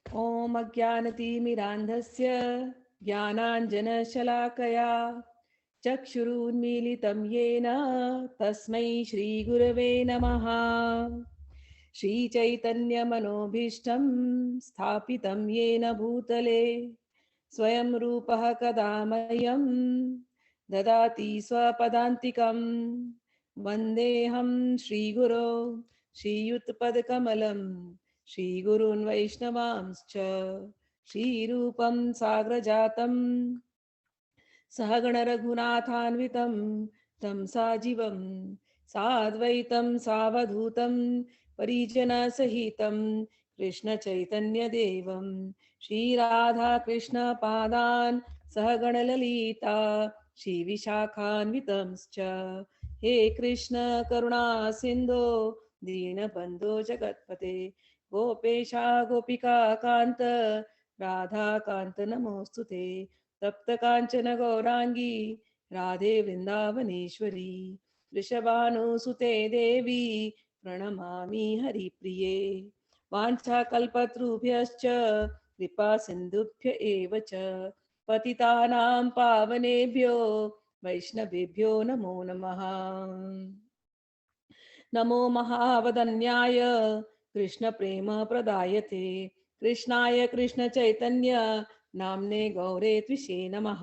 ॐ अज्ञानतिमिरान्धस्य ज्ञानाञ्जनशलाकया चक्षुरुन्मीलितं येन तस्मै श्रीगुरवे नमः। श्रीचैतन्यमनोभीष्टं स्थापितं येन भूतले स्वयं रूपः कदा मह्यं ददाति स्वपदान्तिकं। वन्देऽहं श्रीगुरो श्रीयुतपदकमलं श्रीगुरून् वैष्णवांश्च श्रीरूपं साग्रजातं सहगणरघुनाथान्वितं तं साजीवं साद्वैतं सावधूतं परिजनसहितं कृष्णचैतन्यदेवं श्रीराधाकृष्णपादान् सहगणललिता श्रीविशाखान्वितंश्च। हे कृष्ण करुणा सिन्धो दीनबन्धो जगत्पते गोपेशा गोपिका कान्त राधा कान्त नमोऽस्तुते। तप्त कांचन गौरांगी राधे वृंदावनेश्वरी वृषभानुसुते देवी प्रणमामि हरिप्रिये। वाञ्छाकल्पतरुभ्यश्च कृपा सिन्धुभ्य एव च पतितानां पावनेभ्यो वैष्णवेभ्यो नमो नमः। नमो महावदन्याय कृष्ण प्रेम प्रदायते कृष्णाय कृष्ण चैतन्य नामने गौरे त्विषे नमः।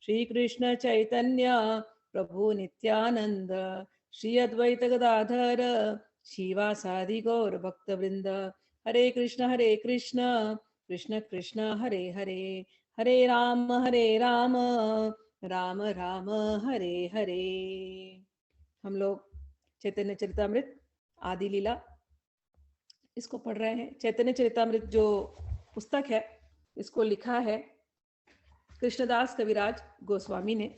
श्री कृष्ण चैतन्य प्रभु नित्यानंद श्री अद्वैत गदाधर शिवासादि गौर भक्तवृंद। हरे कृष्ण कृष्ण कृष्ण हरे हरे हरे राम राम राम हरे हरे। हम लोग चैतन्य चरितामृत आदि लीला इसको पढ़ रहे हैं। चैतन्य चरितामृत जो पुस्तक है इसको लिखा है कृष्णदास कविराज गोस्वामी ने।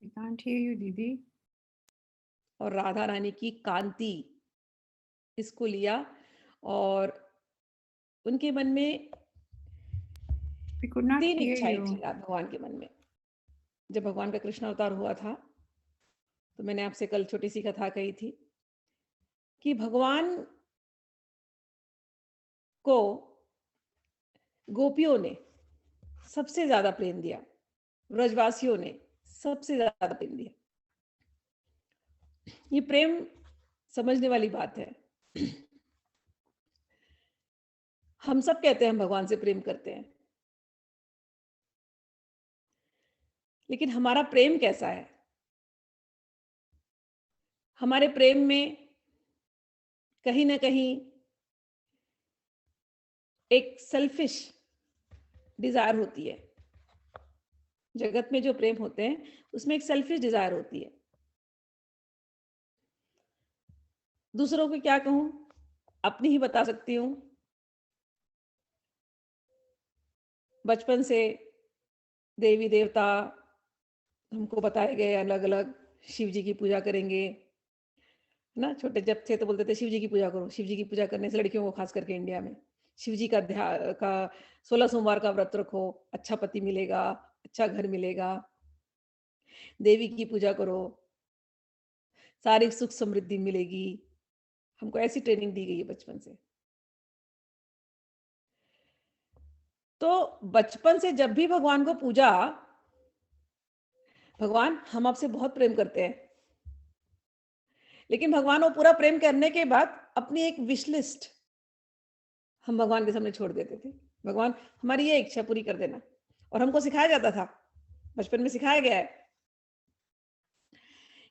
We can't hear you, दीदी। और राधा रानी की कांति इसको लिया और उनके मन में We could not तीन hear इच्छाएं you. थी भगवान के मन में। जब भगवान का कृष्ण अवतार हुआ था तो मैंने आपसे कल छोटी सी कथा कही थी कि भगवान को गोपियों ने सबसे ज्यादा प्रेम दिया, ब्रजवासियों ने सबसे ज्यादा प्रेम दिया। ये प्रेम समझने वाली बात है। हम सब कहते हैं हम भगवान से प्रेम करते हैं, लेकिन हमारा प्रेम कैसा है? हमारे प्रेम में कहीं ना कहीं एक सेल्फिश डिजायर होती है। जगत में जो प्रेम होते हैं उसमें एक सेल्फिश डिजायर होती है। दूसरों को क्या कहूं, अपनी ही बता सकती हूं। बचपन से देवी देवता हमको बताए गए अलग अलग। शिव जी की पूजा करेंगे ना, छोटे जब थे तो बोलते थे शिव जी की पूजा करो। शिव जी की पूजा करने से लड़कियों को खास करके इंडिया में शिव जी का 16 सोमवार का व्रत रखो, अच्छा पति मिलेगा, अच्छा घर मिलेगा। देवी की पूजा करो, सारी सुख समृद्धि मिलेगी। हमको ऐसी ट्रेनिंग दी गई है बचपन से। तो बचपन से जब भी भगवान को पूजा, भगवान हम आपसे बहुत प्रेम करते हैं, लेकिन भगवान वो पूरा प्रेम करने के बाद अपनी एक विश लिस्ट हम भगवान के सामने छोड़ देते थे। भगवान हमारी ये इच्छा पूरी कर देना। और हमको सिखाया जाता था, बचपन में सिखाया गया है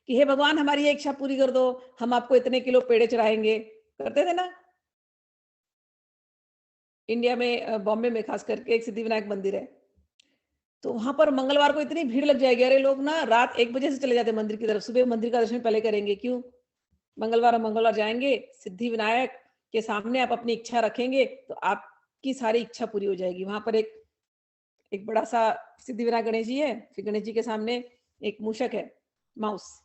कि हे भगवान हमारी ये इच्छा पूरी कर दो, हम आपको इतने किलो पेड़े चढ़ाएंगे। करते थे ना। इंडिया में बॉम्बे में खास करके एक सिद्धिविनायक मंदिर है, तो वहां पर मंगलवार को इतनी भीड़ लग जाएगी। अरे लोग ना रात 1 बजे से चले जाते मंदिर की तरफ, सुबह मंदिर का दर्शन पहले करेंगे। क्यों? मंगलवार जाएंगे सिद्धि विनायक के सामने, आप अपनी इच्छा रखेंगे तो आपकी सारी इच्छा पूरी हो जाएगी। वहां पर एक बड़ा सा सिद्धि विनायक गणेश जी है, फिर गणेश जी के सामने एक मूषक है, माउस।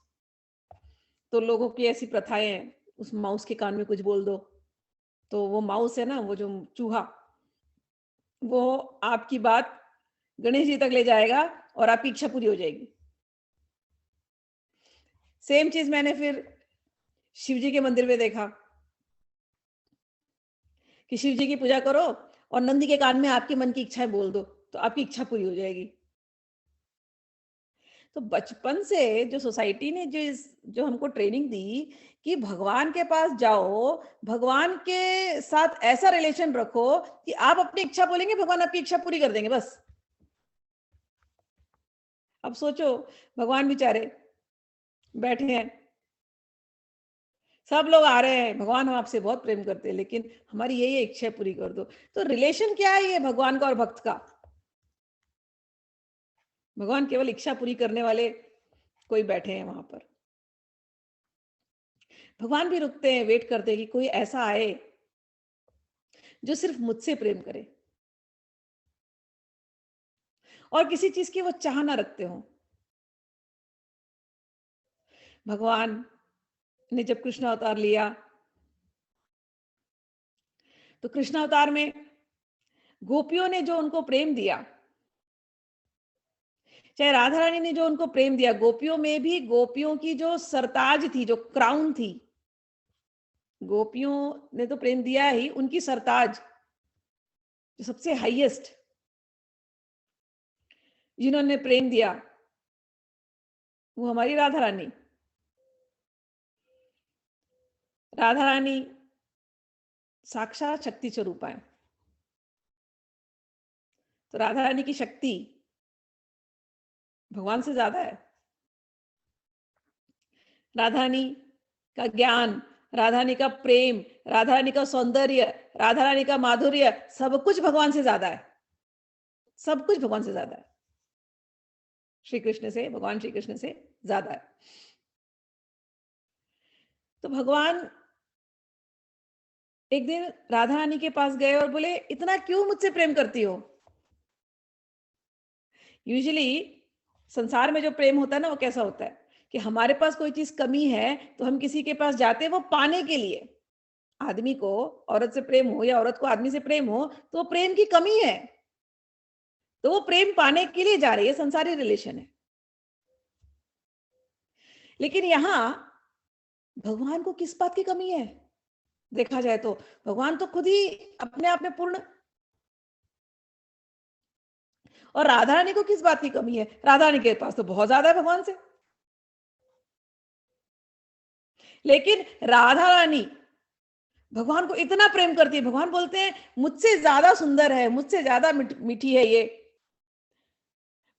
तो लोगों की ऐसी प्रथाएं हैं, उस माउस के कान में कुछ बोल दो, तो वो माउस है ना, वो जो चूहा, वो आपकी बात गणेश जी तक ले जाएगा और आपकी इच्छा पूरी हो जाएगी। सेम चीज़ मैंने फिर शिव जी के मंदिर में देखा कि शिव जी की पूजा करो और नंदी के कान में आपके मन की इच्छाएँ बोल दो, तो आपकी इच्छा पूरी हो जाएगी। तो बचपन से जो सोसाइटी ने जो हमको ट्रेनिंग दी कि भगवान के पास जाओ, भगवान के साथ ऐसा रिलेशन रखो कि आप अपनी इच्छा बोलेंगे, भगवान आपकी इच्छा पूरी कर देंगे बस। अब सोचो, भगवान बेचारे बैठे हैं, सब लोग आ रहे हैं, भगवान हम आपसे बहुत प्रेम करते हैं, लेकिन हमारी यही इच्छा पूरी कर दो। तो रिलेशन क्या है ये भगवान का और भक्त का? भगवान केवल इच्छा पूरी करने वाले कोई बैठे हैं वहां पर। भगवान भी रुकते हैं, वेट करते हैं कि कोई ऐसा आए जो सिर्फ मुझसे प्रेम करे और किसी चीज की वो चाह ना रखते हो। भगवान ने जब कृष्ण अवतार लिया, तो कृष्ण अवतार में गोपियों ने जो उनको प्रेम दिया, चाहे राधा रानी ने जो उनको प्रेम दिया, गोपियों में भी गोपियों की जो सरताज थी, जो क्राउन थी, गोपियों ने तो प्रेम दिया ही, उनकी सरताज जो सबसे हाईएस्ट जिन्होंने प्रेम दिया, वो हमारी राधा रानी। राधा रानी साक्षात शक्ति स्वरूपा है। तो राधा रानी की शक्ति भगवान से ज्यादा है। राधा रानी का ज्ञान, राधा रानी का प्रेम, राधा रानी का सौंदर्य, राधा रानी का माधुर्य, सब कुछ भगवान से ज्यादा है। सब कुछ भगवान से ज्यादा है। श्री कृष्ण से, भगवान श्री कृष्ण से ज्यादा है। तो भगवान एक दिन राधा रानी के पास गए और बोले, इतना क्यों मुझसे प्रेम करती हो? यूजुअली संसार में जो प्रेम होता है ना, वो कैसा होता है कि हमारे पास कोई चीज कमी है तो हम किसी के पास जाते हैं वो पाने के लिए। आदमी को औरत से प्रेम हो या औरत को आदमी से प्रेम हो, तो वो प्रेम की कमी है, तो वो प्रेम पाने के लिए जा रही है, संसारी रिलेशन है। लेकिन यहां भगवान को किस बात की कमी है? देखा जाए तो भगवान तो खुद ही अपने आप में पूर्ण। और राधा रानी को किस बात की कमी है? राधा रानी के पास तो बहुत ज्यादा है भगवान से। लेकिन राधा रानी भगवान को इतना प्रेम करती है, भगवान बोलते हैं मुझसे ज्यादा सुंदर है, मुझसे ज्यादा मीठी है ये,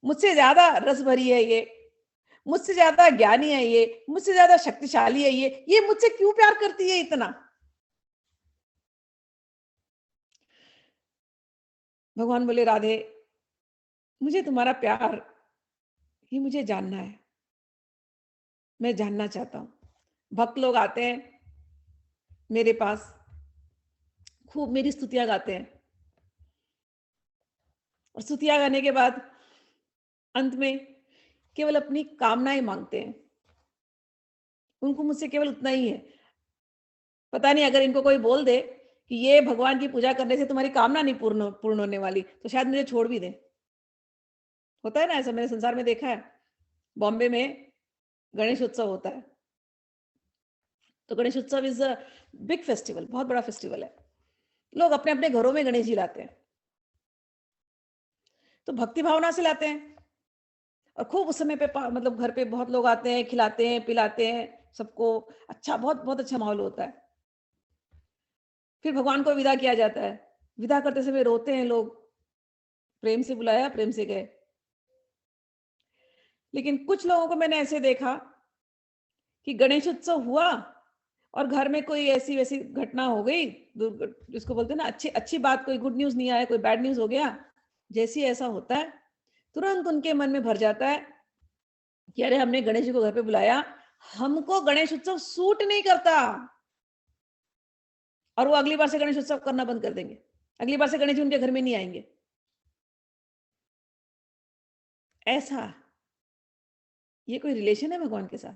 मुझसे ज्यादा रस भरी है ये, मुझसे ज्यादा ज्ञानी है ये, मुझसे ज्यादा शक्तिशाली है ये मुझसे क्यों प्यार करती है इतना? भगवान बोले, राधे, मुझे तुम्हारा प्यार ही मुझे जानना है, मैं जानना चाहता हूं। भक्त लोग आते हैं मेरे पास, खूब मेरी स्तुतियां गाते हैं, और स्तुतियां गाने के बाद अंत में केवल अपनी कामनाएं मांगते हैं। उनको मुझसे केवल उतना ही है। पता नहीं, अगर इनको कोई बोल दे कि ये भगवान की पूजा करने से तुम्हारी कामना नहीं पूर्ण पूर्ण होने वाली, तो शायद मुझे छोड़ भी दे। होता है ना ऐसा, मैंने संसार में देखा है। बॉम्बे में गणेश उत्सव होता है, तो गणेश उत्सव इज अ बिग फेस्टिवल, बहुत बड़ा फेस्टिवल है। लोग अपने अपने घरों में गणेश जी लाते हैं, तो भक्ति भावना से लाते हैं, और खूब उस समय पे मतलब घर पे बहुत लोग आते हैं, खिलाते हैं, पिलाते हैं सबको। अच्छा, बहुत बहुत अच्छा माहौल होता है। फिर भगवान को विदा किया जाता है। विदा करते समय रोते हैं लोग, प्रेम से बुलाया, प्रेम से गए। लेकिन कुछ लोगों को मैंने ऐसे देखा कि गणेश उत्सव हुआ और घर में कोई ऐसी वैसी घटना हो गई, जिसको बोलते हैं ना, अच्छी अच्छी बात, कोई गुड न्यूज नहीं आया, कोई बैड न्यूज हो गया, जैसी ऐसा होता है, तुरंत उनके मन में भर जाता है कि अरे, हमने गणेश जी को घर पे बुलाया, हमको गणेश उत्सव सूट नहीं करता, और वो अगली बार से गणेश उत्सव करना बंद कर देंगे। अगली बार से गणेश जी उनके घर में नहीं आएंगे। ऐसा, ये कोई रिलेशन है भगवान के साथ?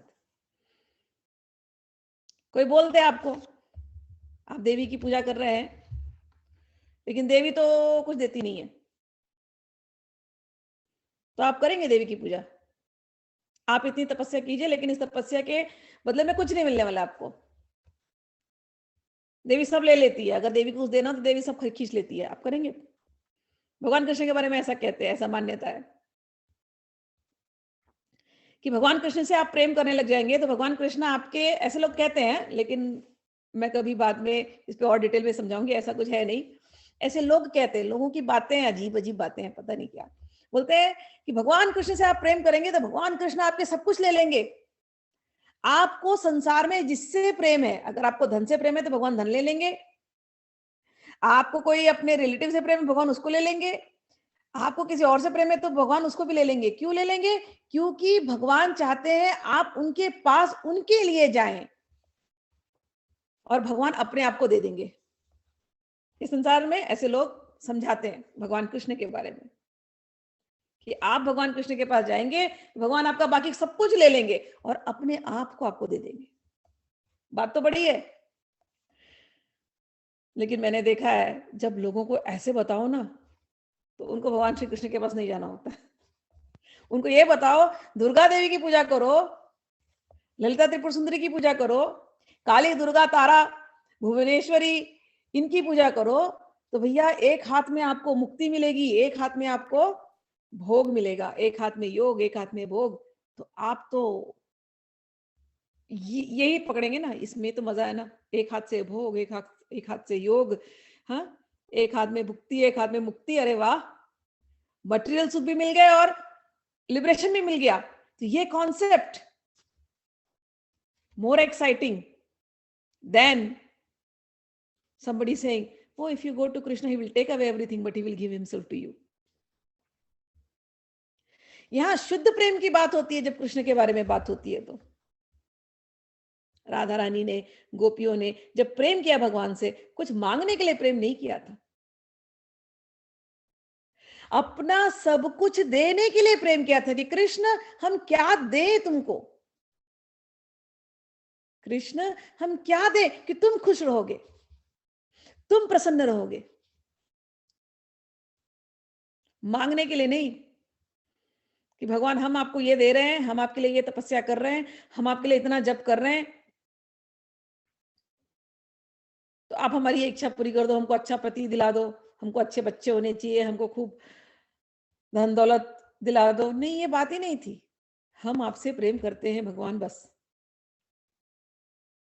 कोई बोल दे आपको, आप देवी की पूजा कर रहे हैं, लेकिन देवी तो कुछ देती नहीं है, तो आप करेंगे देवी की पूजा? आप इतनी तपस्या कीजिए, लेकिन इस तपस्या के बदले में कुछ नहीं मिलने वाला आपको। देवी सब ले लेती है, अगर देवी को कुछ देना हो तो देवी सब खींच लेती है, आप करेंगे? भगवान कृष्ण के बारे में ऐसा कहते हैं, ऐसा मान्यता है कि भगवान कृष्ण से आप प्रेम करने लग जाएंगे तो भगवान कृष्ण आपके, ऐसे लोग कहते हैं, लेकिन मैं कभी बाद में इस पे और डिटेल में समझाऊंगी, ऐसा कुछ है नहीं। ऐसे लोग कहते हैं, लोगों की बातें अजीब अजीब बातें हैं, पता नहीं क्या बोलते हैं कि भगवान कृष्ण से आप प्रेम करेंगे तो भगवान कृष्ण आपके सब कुछ ले लेंगे। आपको संसार में जिससे प्रेम है, अगर आपको धन से प्रेम है तो भगवान धन ले लेंगे, आपको कोई अपने रिलेटिव से प्रेम है भगवान उसको ले लेंगे, आपको किसी और से प्रेम है तो भगवान उसको भी ले लेंगे। क्यों ले लेंगे? क्योंकि भगवान चाहते हैं आप उनके पास उनके लिए जाएं, और भगवान अपने आप को दे देंगे। इस संसार में ऐसे लोग समझाते हैं भगवान कृष्ण के बारे में कि आप भगवान कृष्ण के पास जाएंगे, भगवान आपका बाकी सब कुछ ले लेंगे और अपने आप को आपको दे देंगे। बात तो बड़ी है, लेकिन मैंने देखा है जब लोगों को ऐसे बताओ ना, तो उनको भगवान श्री कृष्ण के पास नहीं जाना होता। उनको ये बताओ दुर्गा देवी की पूजा करो, ललिता त्रिपुर सुंदरी की पूजा करो, काली दुर्गा तारा भुवनेश्वरी इनकी पूजा करो, तो भैया एक हाथ में आपको मुक्ति मिलेगी, एक हाथ में आपको भोग मिलेगा, एक हाथ में योग, एक हाथ में भोग। तो आप तो यही पकड़ेंगे ना, इसमें तो मजा है ना, एक हाथ से भोग, एक हाथ से योग, हाँ, एक हाथ में भुक्ति, एक हाथ में मुक्ति। अरे वाह, मटेरियल सुख भी मिल गए और लिबरेशन भी मिल गया। तो ये concept more exciting than somebody saying, oh, if you go to Krishna, he will take away everything, but he will give himself to you. यहां शुद्ध प्रेम की बात होती है, जब कृष्ण के बारे में बात होती है तो राधा रानी ने, गोपियों ने जब प्रेम किया भगवान से, कुछ मांगने के लिए प्रेम नहीं किया था, अपना सब कुछ देने के लिए प्रेम किया था कि कृष्ण हम क्या दें तुमको, कृष्ण हम क्या दें कि तुम खुश रहोगे, तुम प्रसन्न रहोगे। मांगने के लिए नहीं कि भगवान हम आपको ये दे रहे हैं, हम आपके लिए ये तपस्या कर रहे हैं, हम आपके लिए इतना जप कर रहे हैं, तो आप हमारी ये इच्छा पूरी कर दो, हमको अच्छा पति दिला दो, हमको अच्छे बच्चे होने चाहिए, हमको खूब धन दौलत दिला दो। नहीं, ये बात ही नहीं थी। हम आपसे प्रेम करते हैं भगवान, बस।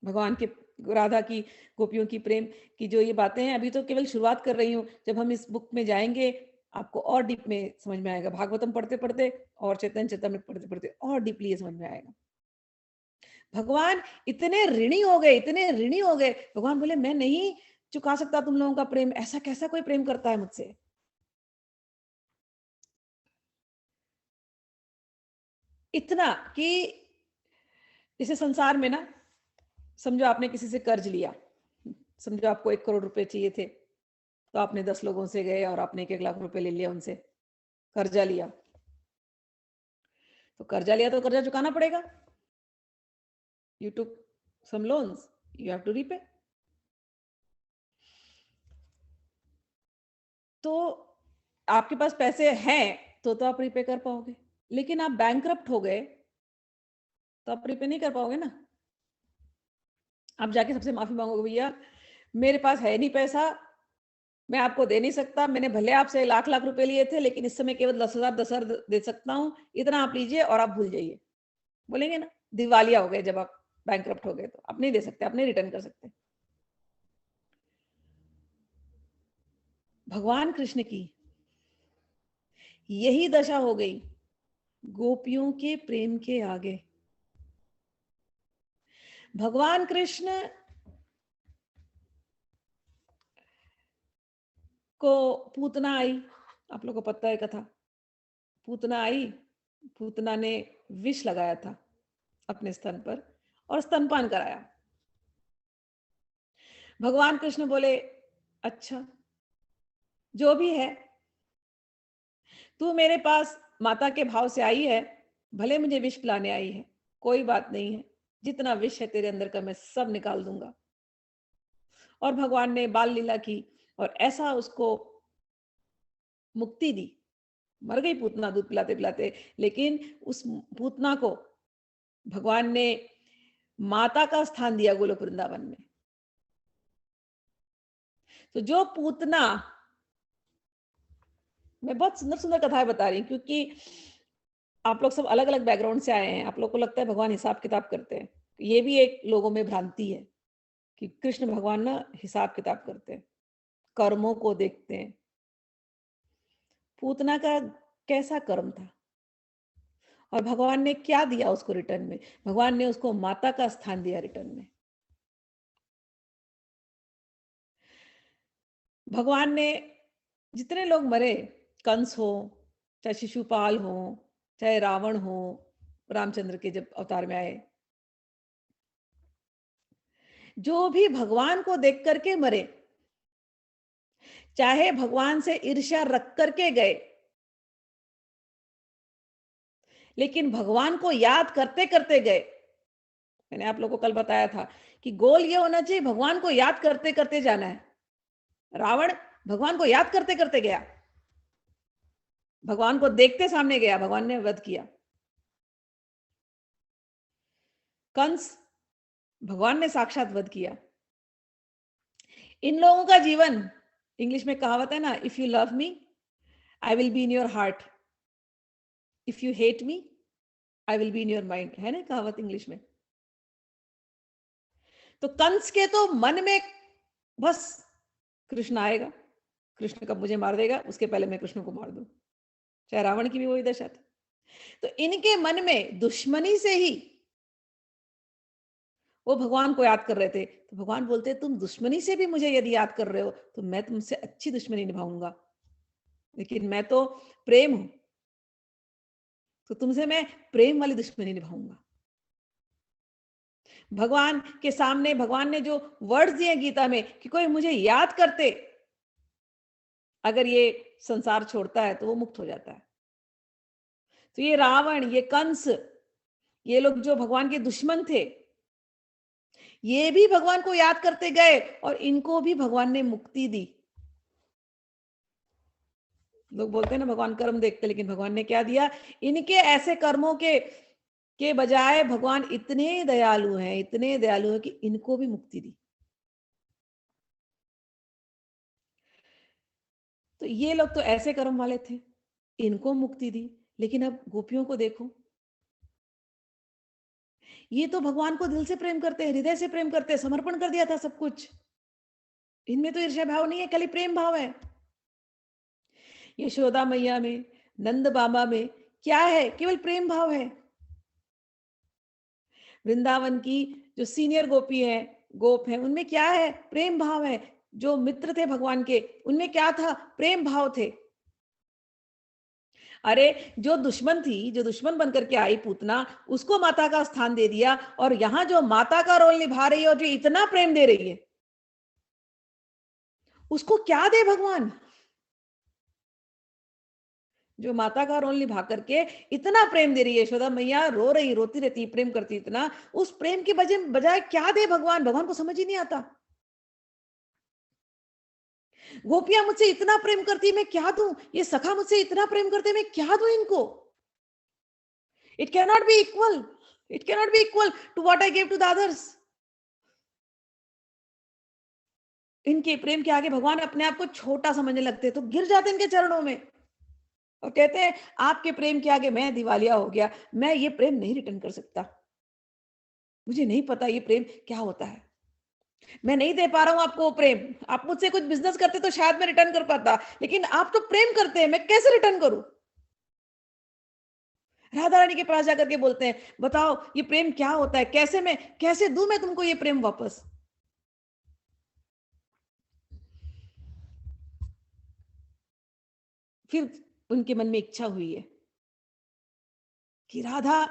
भगवान के, राधा की, गोपियों की प्रेम की जो ये बातें हैं, अभी तो केवल शुरुआत कर रही हूँ। जब हम इस बुक में जाएंगे आपको और डीप में समझ में आएगा, भागवतम पढ़ते पढ़ते और चैतन्य चरितामृत पढ़ते पढ़ते और डीपली ये समझ में आएगा। भगवान इतने ऋणी हो गए, इतने ऋणी हो गए, भगवान बोले मैं नहीं चुका सकता तुम लोगों का प्रेम, ऐसा कैसा कोई प्रेम करता है मुझसे। इतना कि जैसे संसार में ना, समझो आपने किसी से कर्ज लिया, समझो आपको 1 करोड़ रुपए चाहिए थे, तो आपने 10 लोगों से गए और आपने 1-1 लाख रुपए ले लिया उनसे, कर्जा लिया। तो कर्जा लिया तो कर्जा चुकाना पड़ेगा। You took some loans, you have to repay. तो आपके पास पैसे हैं तो आप रिपे कर पाओगे, लेकिन आप बैंकरप्ट हो गए तो आप रिपे नहीं कर पाओगे ना। आप जाके सबसे माफी मांगोगे, भैया मेरे पास है नहीं पैसा, मैं आपको दे नहीं सकता, मैंने भले आपसे लाख लाख रुपए लिए थे, लेकिन इस समय केवल 10,000 दे सकता हूँ, इतना आप लीजिए और आप भूल जाइए। बोलेंगे ना, दिवालिया हो गए जब आप बैंकरप्ट हो गए, तो आप नहीं दे सकते, आप नहीं रिटर्न कर सकते। भगवान कृष्ण की यही दशा हो गई गोपियों के प्रेम के आगे। भगवान कृष्ण को पूतना आई, आप लोगों को पता है कथा। पूतना आई, पूतना ने विष लगाया था अपने स्तन पर और स्तनपान कराया। भगवान कृष्ण बोले अच्छा जो भी है, तू मेरे पास माता के भाव से आई है, भले मुझे विष पिलाने आई है, कोई बात नहीं है, जितना विष है तेरे अंदर का मैं सब निकाल दूंगा। और भगवान ने बाल लीला की और ऐसा उसको मुक्ति दी। मर गई पूतना दूध पिलाते पिलाते, लेकिन उस पूतना को भगवान ने माता का स्थान दिया गोलोक वृंदावन में। तो जो पूतना, मैं बहुत सुंदर सुंदर कथाएं बता रही हूँ क्योंकि आप लोग सब अलग अलग बैकग्राउंड से आए हैं। आप लोग को लगता है भगवान हिसाब किताब करते हैं, ये भी एक लोगों में भ्रांति है कि कृष्ण भगवान ना हिसाब किताब करते हैं, कर्मों को देखते हैं। पूतना का कैसा कर्म था और भगवान ने क्या दिया उसको रिटर्न में? भगवान ने उसको माता का स्थान दिया रिटर्न में। भगवान ने जितने लोग मरे, कंस हो, चाहे शिशुपाल हो, चाहे रावण हो, रामचंद्र के जब अवतार में आए, जो भी भगवान को देख करके मरे, चाहे भगवान से ईर्ष्या रख करके गए, लेकिन भगवान को याद करते करते गए। मैंने आप लोगों को कल बताया था कि गोल ये होना चाहिए, भगवान को याद करते करते जाना है। रावण भगवान को याद करते करते गया, भगवान को देखते सामने गया, भगवान ने वध किया। कंस भगवान ने साक्षात वध किया। इन लोगों का जीवन, इंग्लिश में कहावत है ना, if you love me I will be in your heart, if you hate me I will be in your mind, है ना कहावत इंग्लिश में। तो कंस के तो मन में बस कृष्ण आएगा, कृष्ण कब मुझे मार देगा, उसके पहले मैं कृष्ण को मार दूं। चाहे रावण की भी वही दशा थी। तो इनके मन में दुश्मनी से ही वो भगवान को याद कर रहे थे। तो भगवान बोलते तुम दुश्मनी से भी मुझे यदि याद कर रहे हो तो मैं तुमसे अच्छी दुश्मनी निभाऊंगा, लेकिन मैं तो प्रेम हूं, तो तुमसे मैं प्रेम वाली दुश्मनी निभाऊंगा। भगवान के सामने भगवान ने जो वर्ड्स दिए गीता में कि कोई मुझे याद करते अगर ये संसार छोड़ता है तो वो मुक्त हो जाता है। तो ये रावण, ये कंस, ये लोग जो भगवान के दुश्मन थे, ये भी भगवान को याद करते गए और इनको भी भगवान ने मुक्ति दी। लोग बोलते हैं ना भगवान कर्म देखते, लेकिन भगवान ने क्या दिया? इनके ऐसे कर्मों के बजाय भगवान इतने दयालु हैं, इतने दयालु हैं कि इनको भी मुक्ति दी। तो ये लोग तो ऐसे कर्म वाले थे, इनको मुक्ति दी। लेकिन अब गोपियों को देखो, ये तो भगवान को दिल से प्रेम करते हैं, हृदय से प्रेम करते हैं, समर्पण कर दिया था सब कुछ। इनमें तो ईर्ष्या भाव नहीं है, खाली प्रेम भाव है। यशोदा मैया में, नंद बाबा में क्या है? केवल प्रेम भाव है। वृंदावन की जो सीनियर गोपी है, गोप है, उनमें क्या है? प्रेम भाव है। जो मित्र थे भगवान के, उनमें क्या था? प्रेम भाव थे। अरे जो दुश्मन थी, जो दुश्मन बनकर के आई पूतना, उसको माता का स्थान दे दिया, और यहां जो माता का रोल निभा रही है और जो इतना प्रेम दे रही है, उसको क्या दे भगवान? जो माता का रोल निभा करके इतना प्रेम दे रही है, यशोदा मैया रो रही, रोती रहती, प्रेम करती इतना, उस प्रेम के बजाय क्या दे भगवान? भगवान को समझ ही नहीं आता। गोपियां मुझसे इतना प्रेम करती, मैं क्या दूं? ये सखा मुझसे इतना प्रेम करते, मैं क्या दूं इनको? It can not be equal, it can not be equal to what I give to the others. इनके प्रेम के आगे भगवान अपने आप को छोटा समझने लगते, तो गिर जाते इनके चरणों में और कहते हैं आपके प्रेम के आगे मैं दिवालिया हो गया, मैं ये प्रेम नहीं रिटर्न कर सकता, मुझे नहीं पता ये प्रेम क्या होता है, मैं नहीं दे पा रहा हूं आपको वो प्रेम। आप मुझसे कुछ बिजनेस करते तो शायद मैं रिटर्न कर पाता, लेकिन आप तो प्रेम करते हैं, मैं कैसे रिटर्न करूं? राधा रानी के पास जाकर के बोलते हैं बताओ ये प्रेम क्या होता है, कैसे दूं मैं तुमको ये प्रेम वापस? फिर उनके मन में इच्छा हुई है कि राधा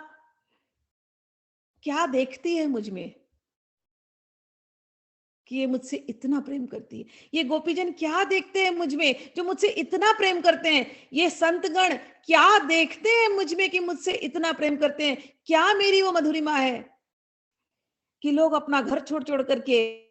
क्या देखती है मुझ में कि ये मुझसे इतना प्रेम करती है? ये गोपीजन क्या देखते हैं मुझ में जो मुझसे इतना प्रेम करते हैं? ये संतगण क्या देखते हैं मुझ में कि मुझसे इतना प्रेम करते हैं? क्या मेरी वो मधुरिमा है? कि लोग अपना घर छोड़ करके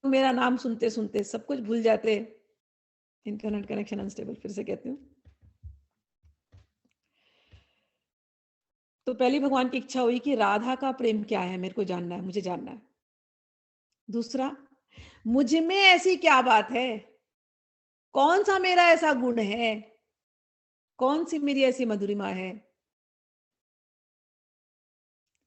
मेरा नाम सुनते-सुनते सब कुछ भूल जाते हैं। इंटरनेट कनेक्शन अनस्टेबल, फिर से कहती हूँ। तो पहली भगवान की इच्छा हुई कि राधा का प्रेम क्या है, मेरे को जानना है, मुझे जानना है। दूसरा, मुझ में ऐसी क्या बात है? कौन-सा मेरा ऐसा गुण है? कौन-सी मेरी ऐसी मधुरिमा है,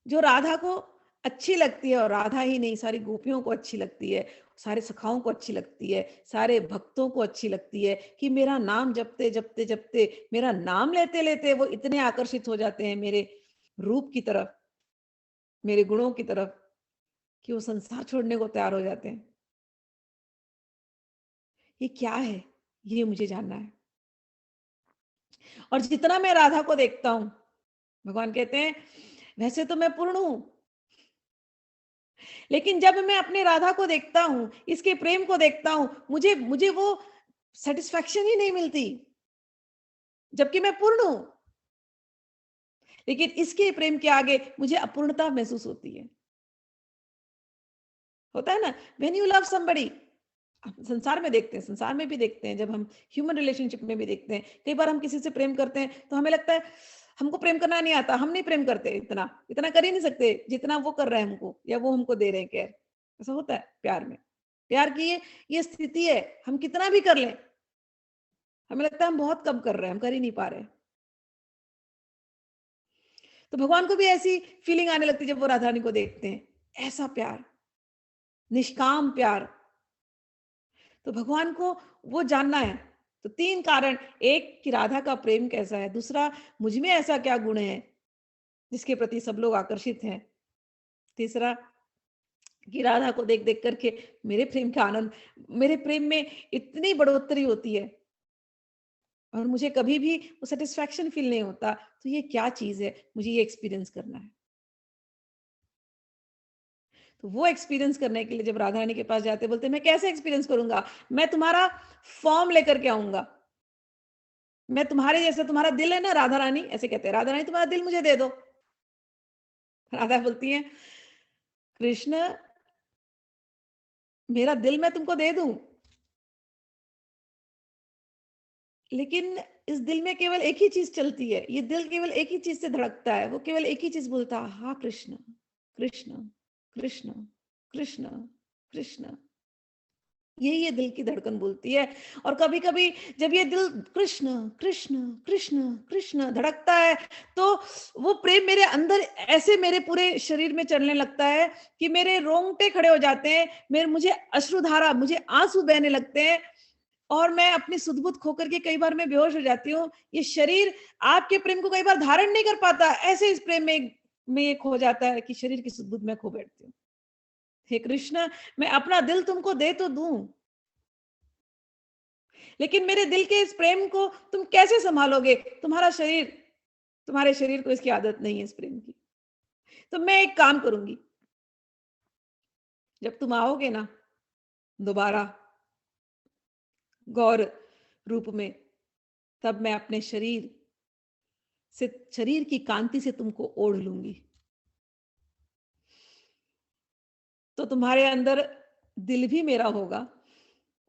जो राधा को अच्छी लगती है, और राधा ही नहीं, सारी गोपियों को अच्छी लगती है, सारे सखाओं को अच्छी लगती है, सारे भक्तों को अच्छी लगती है कि मेरा नाम जपते-जपते, मेरा नाम लेते-लेते वो इतने आकर्षित हो जाते हैं मेरे रूप की तरफ, मेरे गुणों की तरफ, कि वो संसार छोड़ने को तैयार हो जाते हैं। ये क्या है? ये मुझे जानना है। और जितना मैं राधा को देखता हूँ, भगवान कहते हैं, वैसे तो मैं पूर्ण हूँ, लेकिन जब मैं अपनी राधा को देखता हूँ, इसके प्रेम को देखता हूँ, मुझे मुझे वो सैटिस्फैक्शन ही नहीं मिलती, जबकि मैं पूर्ण हूँ। लेकिन इसके प्रेम के आगे मुझे अपूर्णता महसूस होती है। होता है ना? व्हेन यू लव समबडी, संसार में देखते हैं, संसार में भी देखते हैं, जब हम ह्यूमन रिलेशनशिप में भी देखते हैं। कई बार हम किसी से प्रेम करते हैं, तो हमें लगता है हमको प्रेम करना नहीं आता, हम नहीं प्रेम करते इतना, इतना कर ही नहीं सकते जितना वो कर रहे हैं हमको, या वो हमको दे रहे हैं केयर। ऐसा होता है प्यार में। प्यार की ये स्थिति है, हम कितना भी कर लें, हमें लगता है हम बहुत कम कर रहे हैं, हम कर ही नहीं पा रहे। तो भगवान को भी ऐसी फीलिंग आने लगती है जब वो राधा रानी को देखते हैं। ऐसा प्यार, निष्काम प्यार। तो भगवान को वो जानना है। तो 3 कारण, एक कि राधा का प्रेम कैसा है, दूसरा मुझ में ऐसा क्या गुण है जिसके प्रति सब लोग आकर्षित हैं, तीसरा कि राधा को देख-देख करके मेरे प्रेम का आनंद, मेरे प्रेम में इतनी बढ़ोतरी होती है और मुझे कभी भी वो सैटिस्फैक्शन फील नहीं होता। तो ये क्या चीज़ है, मुझे ये एक्सपीरियंस करना है। तो वो एक्सपीरियंस करने के लिए जब राधा रानी के पास जाते, बोलते मैं कैसे एक्सपीरियंस करूँगा? मैं तुम्हारा फॉर्म लेकर के आऊँगा। मैं तुम्हारे जैसा, तुम्हारा दिल है ना राधा रानी, ऐसे कहते हैं, राधा रानी तुम्हारा दिल मुझे दे दो। राधा बोलती हैं, कृष्ण, मेरा दिल मैं तुमको दे दूँ, लेकिन इस दिल में केवल एक ही चीज़ चलती है। ये दिल केवल एक ही चीज़ से धड़कता है। वो केवल एक ही चीज़ बोलता है, हाँ कृष्ण, कृष्ण, कृष्ण, कृष्ण, कृष्ण। ये दिल की धड़कन बोलती है। और कभी-कभी जब ये दिल कृष्ण, कृष्ण, कृष्ण, कृष्ण धड़कता है, तो वो प्रेम मेरे अंदर ऐसे मेरे पूरे शरीर में चलने लगता है कि मेरे रोंगटे खड़े हो जाते हैं। मेरे मुझे अश्रुधारा, मुझे आँसू बहने लगते हैं और मैं अपनी सुध-बुध खो कर के कई बार मैं बेहोश हो जाती हूँ। ये शरीर आपके प्रेम को कई बार धारण नहीं कर पाता। ऐसे इस प्रेम में ये खो जाता है कि शरीर की सुध-बुध मैं खो बैठती हूँ। हे कृष्ण, मैं अपना दिल तुमको दे तो दूँ, लेकिन मेरे दिल के इस प्रेम को तुम कैसे सँभालोगे? तुम्हारे शरीर को इसकी आदत नहीं है इस प्रेम की। तो मैं एक काम करूँगी, जब तुम आओगे ना दोबारा गौर रूप में, तब मैं अपने शरीर की कांति से तुमको ओढ़ लूँगी। तो तुम्हारे अंदर दिल भी मेरा होगा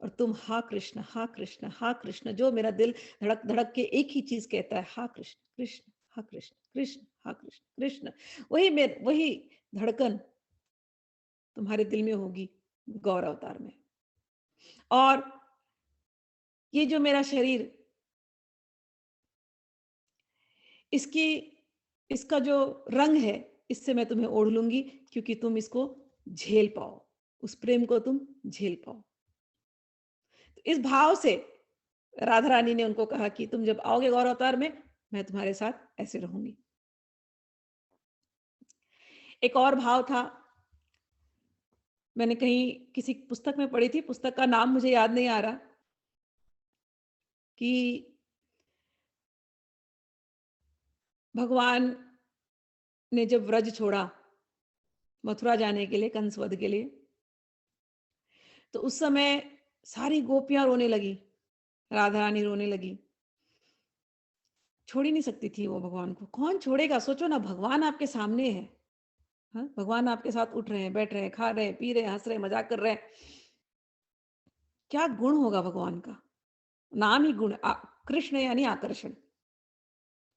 और तुम हाँ कृष्ण, हाँ कृष्ण, हाँ कृष्ण, जो मेरा दिल धड़क-धड़क के एक ही चीज़ कहता है, हाँ कृष्ण, कृष्ण, हाँ कृष्ण, कृष्ण, हाँ कृष्ण, कृष्ण। वही धड़कन तुम्हारे दिल में होगी गौर अवतार में। और ये जो मेरा शरीर, इसकी इसका जो रंग है, इससे मैं तुम्हें ओढ़ लूँगी, क्योंकि तुम इसको झेल पाओ, उस प्रेम को तुम झेल पाओ। इस भाव से राधा रानी ने उनको कहा कि तुम जब आओगे गौर अवतार में, मैं तुम्हारे साथ ऐसे रहूँगी। एक और भाव था, मैंने कहीं किसी पुस्तक में पढ़ी थी, पुस्तक का नाम मुझे याद नहीं आ रहा, कि भगवान ने जब व्रज छोड़ा मथुरा जाने के लिए, कंस वध के लिए, तो उस समय सारी गोपियां रोने लगी, राधा रानी रोने लगी। छोड़ ही नहीं सकती थी वो भगवान को। कौन छोड़ेगा? सोचो ना, भगवान आपके सामने है। हाँ, भगवान आपके साथ उठ रहे हैं, बैठ रहे हैं, खा रहे हैं, पी रहे हैं, हंस रहे हैं, मजाक कर रहे हैं। क्या गुण होगा भगवान का? नाम ही गुण। कृष्ण यानी आकर्षण।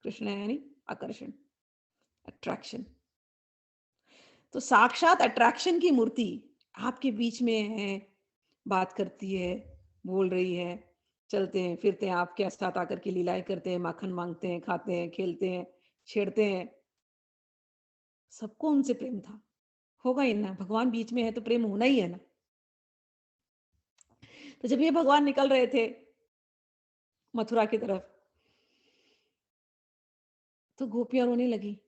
कृष्ण यानी आकर्षण, अट्रैक्शन। तो साक्षात अट्रैक्शन की मूर्ति आपके बीच में है, बात करती है, बोल रही है, चलते हैं फिरते हैं, आपके साथ आकर के लीलाएं करते हैं, माखन मांगते हैं, खाते हैं, खेलते हैं, छेड़ते हैं। सबको उनसे प्रेम था। होगा ही ना, भगवान बीच में है तो प्रेम होना ही है ना। तो जब ये भगवान निकल रहे थे मथुरा की तरफ, तो गोपियां रोने लगी।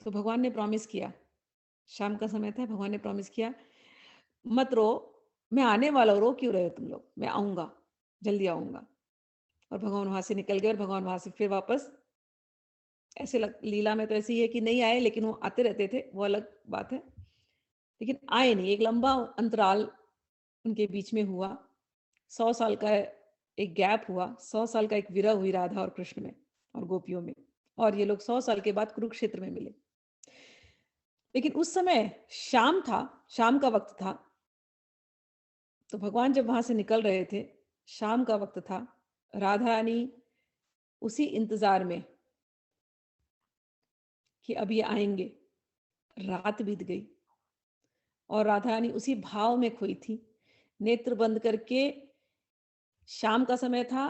तो भगवान ने प्रॉमिस किया, शाम का समय था, भगवान ने प्रॉमिस किया, मत रो, मैं आने वाला हूं, रो क्यों रहे हो तुम लोग, मैं आऊंगा, जल्दी आऊंगा। और भगवान वहां से निकल गए और भगवान वहां से फिर वापस, लीला में तो ऐसी है कि नहीं आए, लेकिन वो आते रहते थे, वो अलग बात है। लेकिन आए नहीं, एक लंबा अंतराल उनके बीच में हुआ। 100 साल का एक गैप हुआ, 100 साल का एक विरह हुई राधा और कृष्ण में और गोपियों में। और ये लोग 100 साल के बाद कुरुक्षेत्र में मिले। लेकिन उस समय शाम था, शाम का वक्त था। तो भगवान जब वहां से निकल रहे थे, शाम का वक्त था, राधा रानी उसी इंतजार में कि अब ये आएंगे। रात बीत गई और राधा रानी उसी भाव में खोई थी, नेत्र बंद करके। शाम का समय था,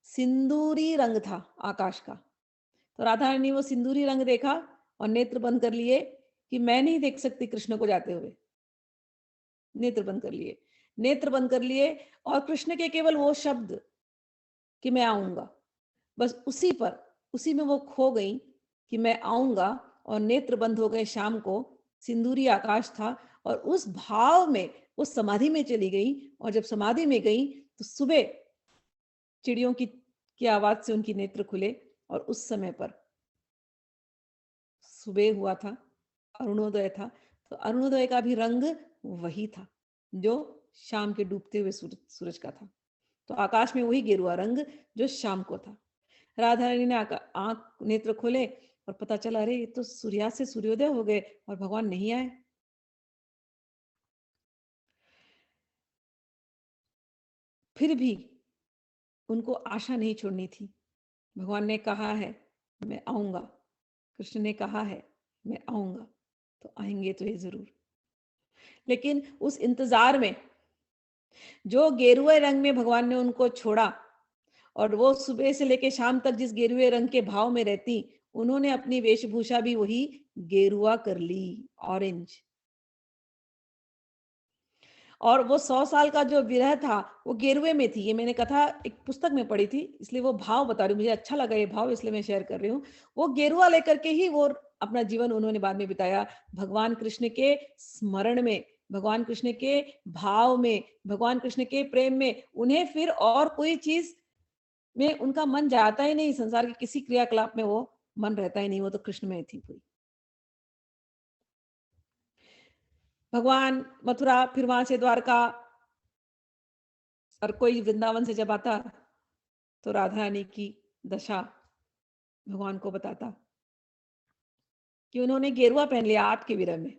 सिंदूरी रंग था आकाश का। तो राधा रानी ने वो सिंदूरी रंग देखा और नेत्र बंद कर लिए कि मैं नहीं देख सकती कृष्ण को जाते हुए। नेत्र बंद कर लिए, नेत्र बंद कर लिए, और कृष्ण के केवल वो शब्द कि मैं आऊंगा, बस उसी पर, उसी में वो खो गई कि मैं आऊंगा। और नेत्र बंद हो गए। शाम को सिंदूरी आकाश था और उस भाव में वो समाधि में चली गई। और जब समाधि में गई तो सुबह चिड़ियों की आवाज से उनकी नेत्र खुले। और उस समय पर सुबह हुआ था, अरुणोदय था। तो अरुणोदय का भी रंग वही था जो शाम के डूबते हुए सूरज का था। तो आकाश में वही गेरुआ रंग जो शाम को था। राधा रानी ने आंख नेत्र खोले और पता चला, अरे ये तो सूर्यास्त से सूर्योदय हो गए और भगवान नहीं आए। फिर भी उनको आशा नहीं छोड़नी थी। भगवान ने कहा है मैं आऊंगा, कृष्ण ने कहा है मैं आऊंगा, तो आएंगे तो ये जरूर। लेकिन उस इंतजार में जो गेरुए रंग में भगवान ने उनको छोड़ा, और वो सुबह से लेके शाम तक जिस गेरुए रंग के भाव में रहती, उन्होंने अपनी वेशभूषा भी वही गेरुआ कर ली, ऑरेंज। और वो 100 साल का जो विरह था वो गेरुए में थी। ये मैंने कथा एक पुस्तक में पढ़ी थी, इसलिए वो भाव बता रही हूँ। मुझे अच्छा लगा ये भाव, इसलिए मैं शेयर कर रही हूँ। वो गेरुआ लेकर के ही वो अपना जीवन उन्होंने बाद में बिताया, भगवान कृष्ण के स्मरण में, भगवान कृष्ण के भाव में, भगवान कृष्ण के प्रेम में। उन्हें फिर और कोई चीज में उनका मन जाता ही नहीं, संसार के किसी क्रियाकलाप में वो मन रहता ही नहीं, वो तो कृष्ण में थी पूरी। भगवान मथुरा, फिर वहां से द्वारका, और कोई वृंदावन से जब आता तो राधा रानी की दशा भगवान को बताता कि उन्होंने गेरुआ पहन लिया आग के विरह में।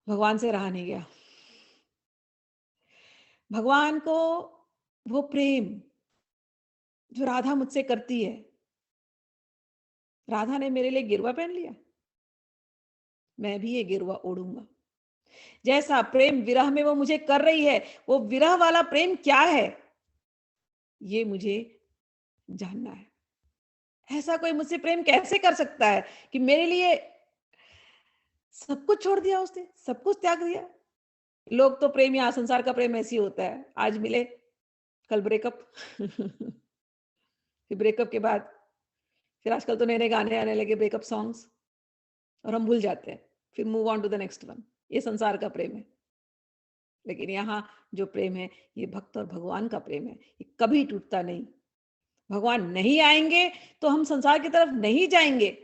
भगवान से रहा नहीं गया। भगवान को वो प्रेम जो राधा मुझसे करती है, राधा ने मेरे लिए गेरुआ पहन लिया, मैं भी ये गेरुआ ओढ़ूंगा। जैसा प्रेम विरह में वो मुझे कर रही है, वो विरह वाला प्रेम क्या है ये मुझे जानना है। ऐसा कोई मुझसे प्रेम कैसे कर सकता है कि मेरे लिए सब कुछ छोड़ दिया, उसने सब कुछ त्याग दिया। लोग तो प्रेम, यहाँ संसार का प्रेम ऐसी होता है, आज मिले कल ब्रेकअप फिर ब्रेकअप के बाद फिर आजकल तो नए नए गाने आने लगे, ब्रेकअप सॉन्ग्स, और हम भूल जाते हैं, फिर move on to the next one. ये संसार का प्रेम है। लेकिन यहाँ जो प्रेम है, ये भक्त और भगवान का प्रेम है, ये कभी टूटता नहीं। भगवान नहीं आएंगे तो हम संसार की तरफ नहीं जाएंगे।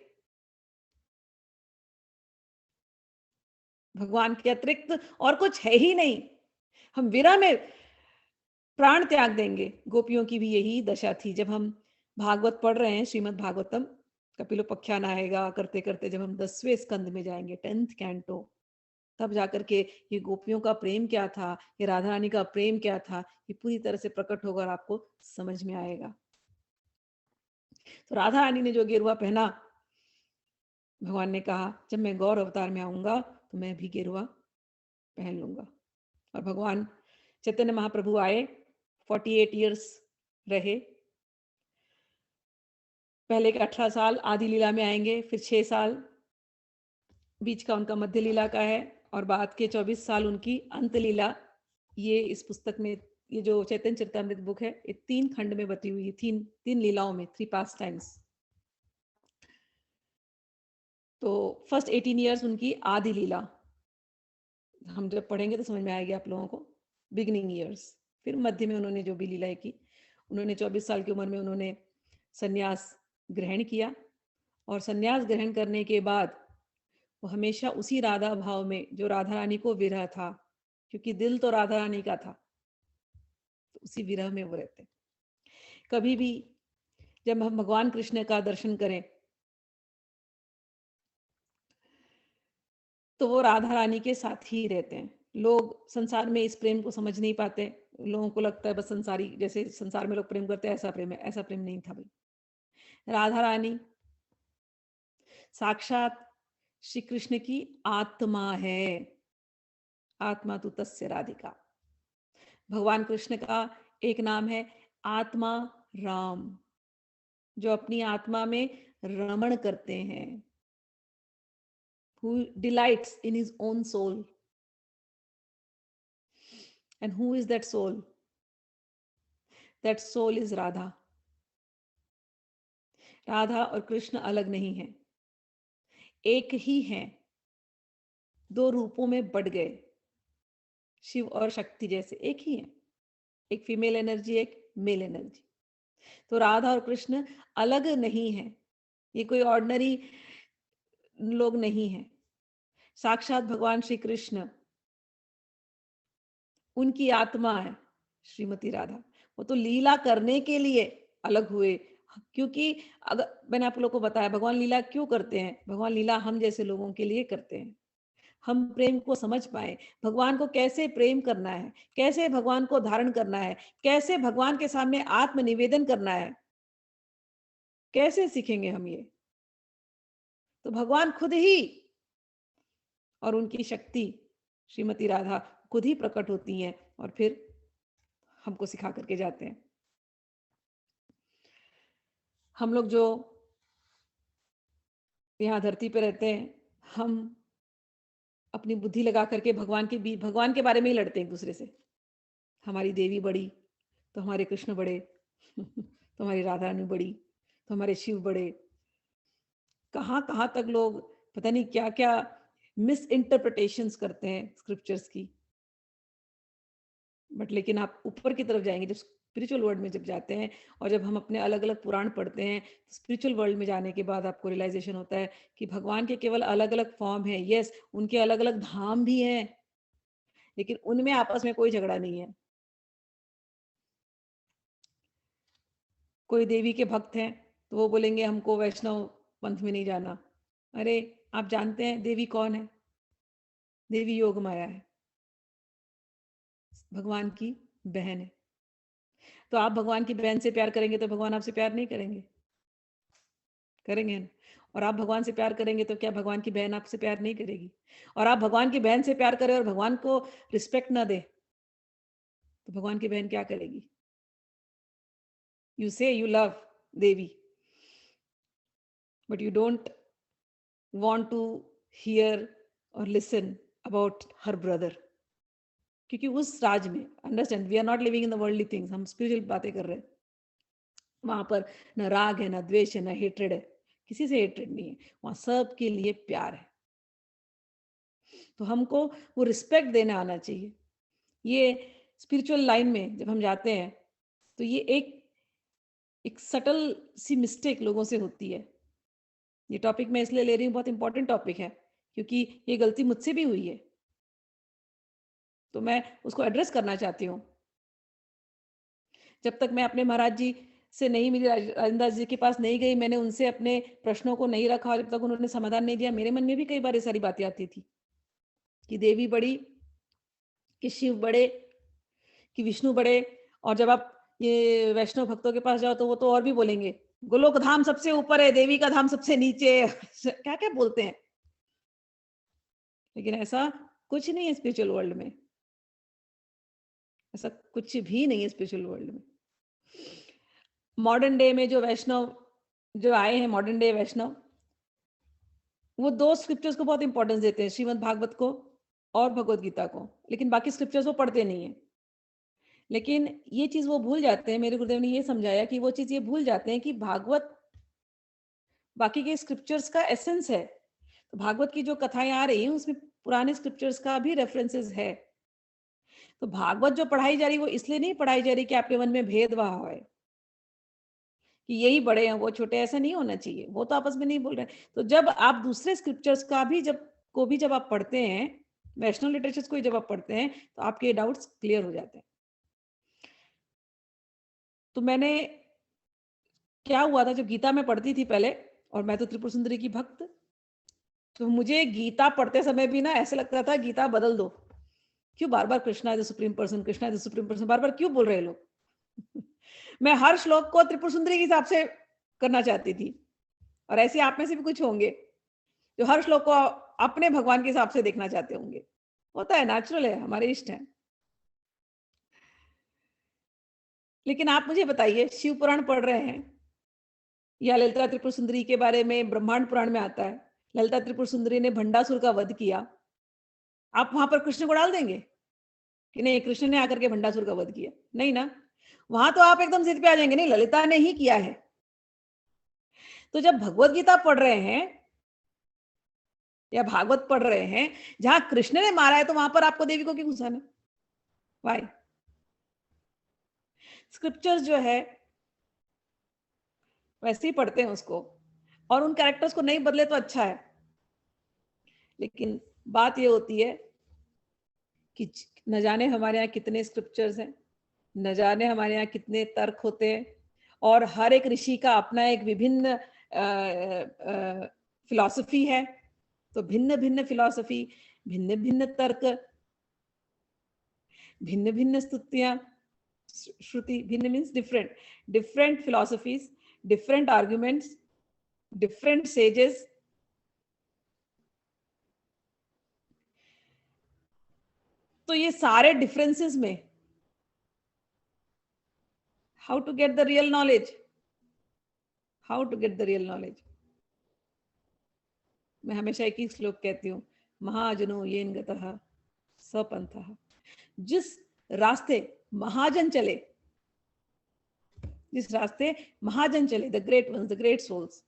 भगवान के अतिरिक्त और कुछ है ही नहीं। हम विरह में प्राण त्याग देंगे। गोपियों की भी यही दशा थी। जब हम भागवत पढ़ रहे हैं, श्रीमद् भागवतम, कपिलोपाख्यान आएगा करते करते जब हम 10वें स्कंद में जाएंगे, 10th कैंटो, तब जाकर के ये गोपियों का प्रेम क्या था, ये राधा रानी का प्रेम क्या था, ये पूरी तरह से प्रकट होगा और आपको समझ में आएगा। तो राधा रानी ने जो गेरुआ पहना, भगवान ने कहा जब मैं गौर अवतार में आऊंगा तो मैं भी गेरुआ पहन लूंगा। और भगवान चैतन्य महाप्रभु आए, 48 ईयर्स रहे। पहले के 18 साल आदि लीला में आएंगे, फिर 6 साल बीच का उनका मध्य लीला का है, और बाद के 24 साल उनकी अंत लीला। ये इस पुस्तक में, ये जो चैतन्य चरितामृत बुक है, ये 3 खंड में बटी हुई है, तीन लीलाओं में, 3 पास टाइम्स। तो फर्स्ट 18 ईयर्स उनकी आदि लीला, हम जब पढ़ेंगे तो समझ में आएगी आप लोगों को, बिगिनिंग ईयर्स। फिर मध्य में उन्होंने जो भी लीलाएं की, उन्होंने 24 साल की उम्र में उन्होंने संन्यास ग्रहण किया, और संन्यास ग्रहण करने के बाद वो हमेशा उसी राधा भाव में, जो राधा रानी को विरह था, क्योंकि दिल तो राधा रानी का था, तो उसी विरह में वो रहते। कभी भी जब हम भगवान कृष्ण का दर्शन करें तो वो राधा रानी के साथ ही रहते हैं। लोग संसार में इस प्रेम को समझ नहीं पाते। लोगों को लगता है बस संसारी, जैसे संसार में लोग प्रेम करते हैं ऐसा प्रेम है। ऐसा प्रेम नहीं था भाई। राधा रानी साक्षात श्री कृष्ण की आत्मा है। आत्मा तु तस्य राधिका। भगवान कृष्ण का एक नाम है आत्मा राम, जो अपनी आत्मा में रमण करते हैं, who delights in his own soul. And who is that soul? That soul is Radha. Radha और कृष्ण अलग नहीं है, एक ही हैं, दो रूपों में बढ़ गए। शिव और शक्ति जैसे एक ही हैं, एक फीमेल एनर्जी, एक मेल एनर्जी। तो राधा और कृष्ण अलग नहीं है, ये कोई ऑर्डिनरी लोग नहीं है। साक्षात भगवान श्री कृष्ण, उनकी आत्मा है श्रीमती राधा। वो तो लीला करने के लिए अलग हुए, क्योंकि अगर मैंने आप लोगों को बताया भगवान लीला क्यों करते हैं। भगवान लीला हम जैसे लोगों के लिए करते हैं, हम प्रेम को समझ पाए, भगवान को कैसे प्रेम करना है, कैसे भगवान को धारण करना है, कैसे भगवान के सामने आत्म निवेदन करना है, कैसे सीखेंगे हम ये। तो भगवान खुद ही और उनकी शक्ति श्रीमती राधा खुद ही प्रकट होती हैं और फिर हमको सिखा करके जाते हैं। हम लोग जो यहाँ धरती पे रहते हैं, हम अपनी बुद्धि लगा करके भगवान के बारे में ही लड़ते हैं एक दूसरे से। हमारी देवी बड़ी तो हमारे कृष्ण बड़े तो हमारी राधा रानी बड़ी तो हमारे शिव बड़े। कहाँ कहाँ तक लोग पता नहीं क्या क्या मिस इंटरप्रिटेशंस करते हैं स्क्रिप्चर्स की। बट लेकिन आप ऊपर की तरफ जाएंगे, जब स्पिरिचुअल वर्ल्ड में जब जाते हैं और जब हम अपने अलग अलग पुराण पढ़ते हैं, स्पिरिचुअल वर्ल्ड में जाने के बाद आपको रियलाइजेशन होता है कि भगवान के केवल अलग अलग फॉर्म है। यस, उनके अलग अलग धाम भी हैं, लेकिन उनमें आपस में कोई झगड़ा नहीं है। कोई देवी के भक्त हैं तो वो बोलेंगे हमको वैष्णव पंथ में नहीं जाना। अरे आप जानते हैं देवी कौन है? देवी योग माया है, भगवान की बहन है। तो आप भगवान की बहन से प्यार करेंगे तो भगवान आपसे प्यार नहीं करेंगे? करेंगे ना? और आप भगवान से प्यार करेंगे तो क्या भगवान की बहन आपसे प्यार नहीं करेगी? और आप भगवान की बहन से प्यार करें और भगवान को रिस्पेक्ट ना दे तो भगवान की बहन क्या करेगी? यू से you love Devi but you don't want to hear or listen about her brother, क्योंकि उस राज में, understand, we are not living in the worldly things, हम स्पिरिचुअल बातें कर रहे हैं। वहां पर न राग है, न द्वेष है, न हेट्रेड है, किसी से हेट्रेड नहीं है, वहां सबके लिए प्यार है। तो हमको वो रिस्पेक्ट देने आना चाहिए। ये स्पिरिचुअल लाइन में जब हम जाते हैं तो ये एक सटल सी मिस्टेक लोगों से होती है। ये टॉपिक मैं इसलिए ले रही हूँ, बहुत इंपॉर्टेंट टॉपिक है, क्योंकि ये गलती मुझसे भी हुई है। तो मैं उसको एड्रेस करना चाहती हूँ। जब तक मैं अपने महाराज जी से नहीं मिली, राजेंद्र जी के पास नहीं गई, मैंने उनसे अपने प्रश्नों को नहीं रखा, और जब तक उन्होंने समाधान नहीं दिया, मेरे मन में भी कई बार ये सारी बातें आती थी कि देवी बड़ी, कि शिव बड़े, कि विष्णु बड़े। और जब आप ये वैष्णव भक्तों के पास जाओ तो वो तो और भी बोलेंगे, गोलोक धाम सबसे ऊपर है, देवी का धाम सबसे नीचे है। क्या क्या बोलते हैं। लेकिन ऐसा कुछ नहीं है स्पिरिचुअल वर्ल्ड में। ऐसा कुछ भी नहीं है स्पिरिचुअल वर्ल्ड में। मॉडर्न डे में जो वैष्णव जो आए हैं, मॉडर्न डे वैष्णव, वो दो स्क्रिप्चर्स को बहुत इंपॉर्टेंस देते हैं, श्रीमद् भागवत को और भगवत गीता को। लेकिन बाकी स्क्रिप्चर्स वो पढ़ते नहीं है। लेकिन ये चीज वो भूल जाते हैं, मेरे गुरुदेव ने ये समझाया कि वो चीज ये भूल जाते हैं कि भागवत बाकी के स्क्रिप्चर्स का एसेंस है। तो भागवत की जो कथाएं आ रही हैं उसमें पुराने स्क्रिप्चर्स का भी रेफरेंसेस है। तो भागवत जो पढ़ाई जा रही है वो इसलिए नहीं पढ़ाई जा रही कि आपके मन में भेदभाव है कि यही बड़े हैं वो छोटे, ऐसा नहीं होना चाहिए। वो तो आपस में नहीं बोल रहे हैं। तो जब आप दूसरे स्क्रिप्चर्स का भी जब आप पढ़ते हैं, वैष्णव लिटरेचर्स को जब आप पढ़ते हैं, तो आपके डाउट्स क्लियर हो जाते हैं। तो मैंने क्या हुआ था, जब गीता में पढ़ती थी पहले, और मैं तो त्रिपुर सुंदरी की भक्त, तो मुझे गीता पढ़ते समय भी ना ऐसे लगता था गीता बदल दो। क्यों बार बार Krishna is the supreme person, Krishna is the supreme person, बार बार क्यों बोल रहे लोग। मैं हर श्लोक को त्रिपुर सुंदरी के हिसाब से करना चाहती थी। और ऐसे आप में से भी कुछ होंगे जो हर श्लोक को अपने भगवान के हिसाब से देखना चाहते होंगे। होता है, नेचुरल है, हमारे इष्ट है। लेकिन आप मुझे बताइए, शिव पुराण पढ़ रहे हैं या ललिता त्रिपुर सुंदरी के बारे में ब्रह्मांड पुराण में आता है, ललिता त्रिपुर सुंदरी ने भंडासुर का वध किया, आप वहां पर कृष्ण को डाल देंगे कि नहीं कृष्ण ने आकर के भंडासुर का वध किया? नहीं ना। वहां तो आप एकदम जिद पे आ जाएंगे, नहीं ललिता ने ही किया है। तो जब भगवत गीता पढ़ रहे हैं या भागवत पढ़ रहे हैं जहां कृष्ण ने मारा है, तो वहां पर आपको देवी को क्यों घुसाना? वाई? स्क्रिप्चर्स जो है वैसे ही पढ़ते हैं उसको, और उन कैरेक्टर्स को नहीं बदले तो अच्छा है। लेकिन बात ये होती है कि न जाने हमारे यहाँ कितने स्क्रिप्चर्स हैं, न जाने हमारे यहाँ कितने तर्क होते हैं, और हर एक ऋषि का अपना एक विभिन्न फिलॉसफी है। तो भिन्न भिन्न फिलॉसफी, भिन्न भिन्न तर्क, भिन्न भिन्न स्तुतियां, श्रुति, भिन्न means different, different philosophies, different arguments, different sages. तो ये सारे डिफरेंसेस में how to get the real knowledge, how to get the real knowledge. मैं हमेशा एक ही श्लोक कहती हूँ, महाजनो येन गतः सपंथः। जिस रास्ते महाजन चले, जिस रास्ते महाजन चले, the great ones, the great souls,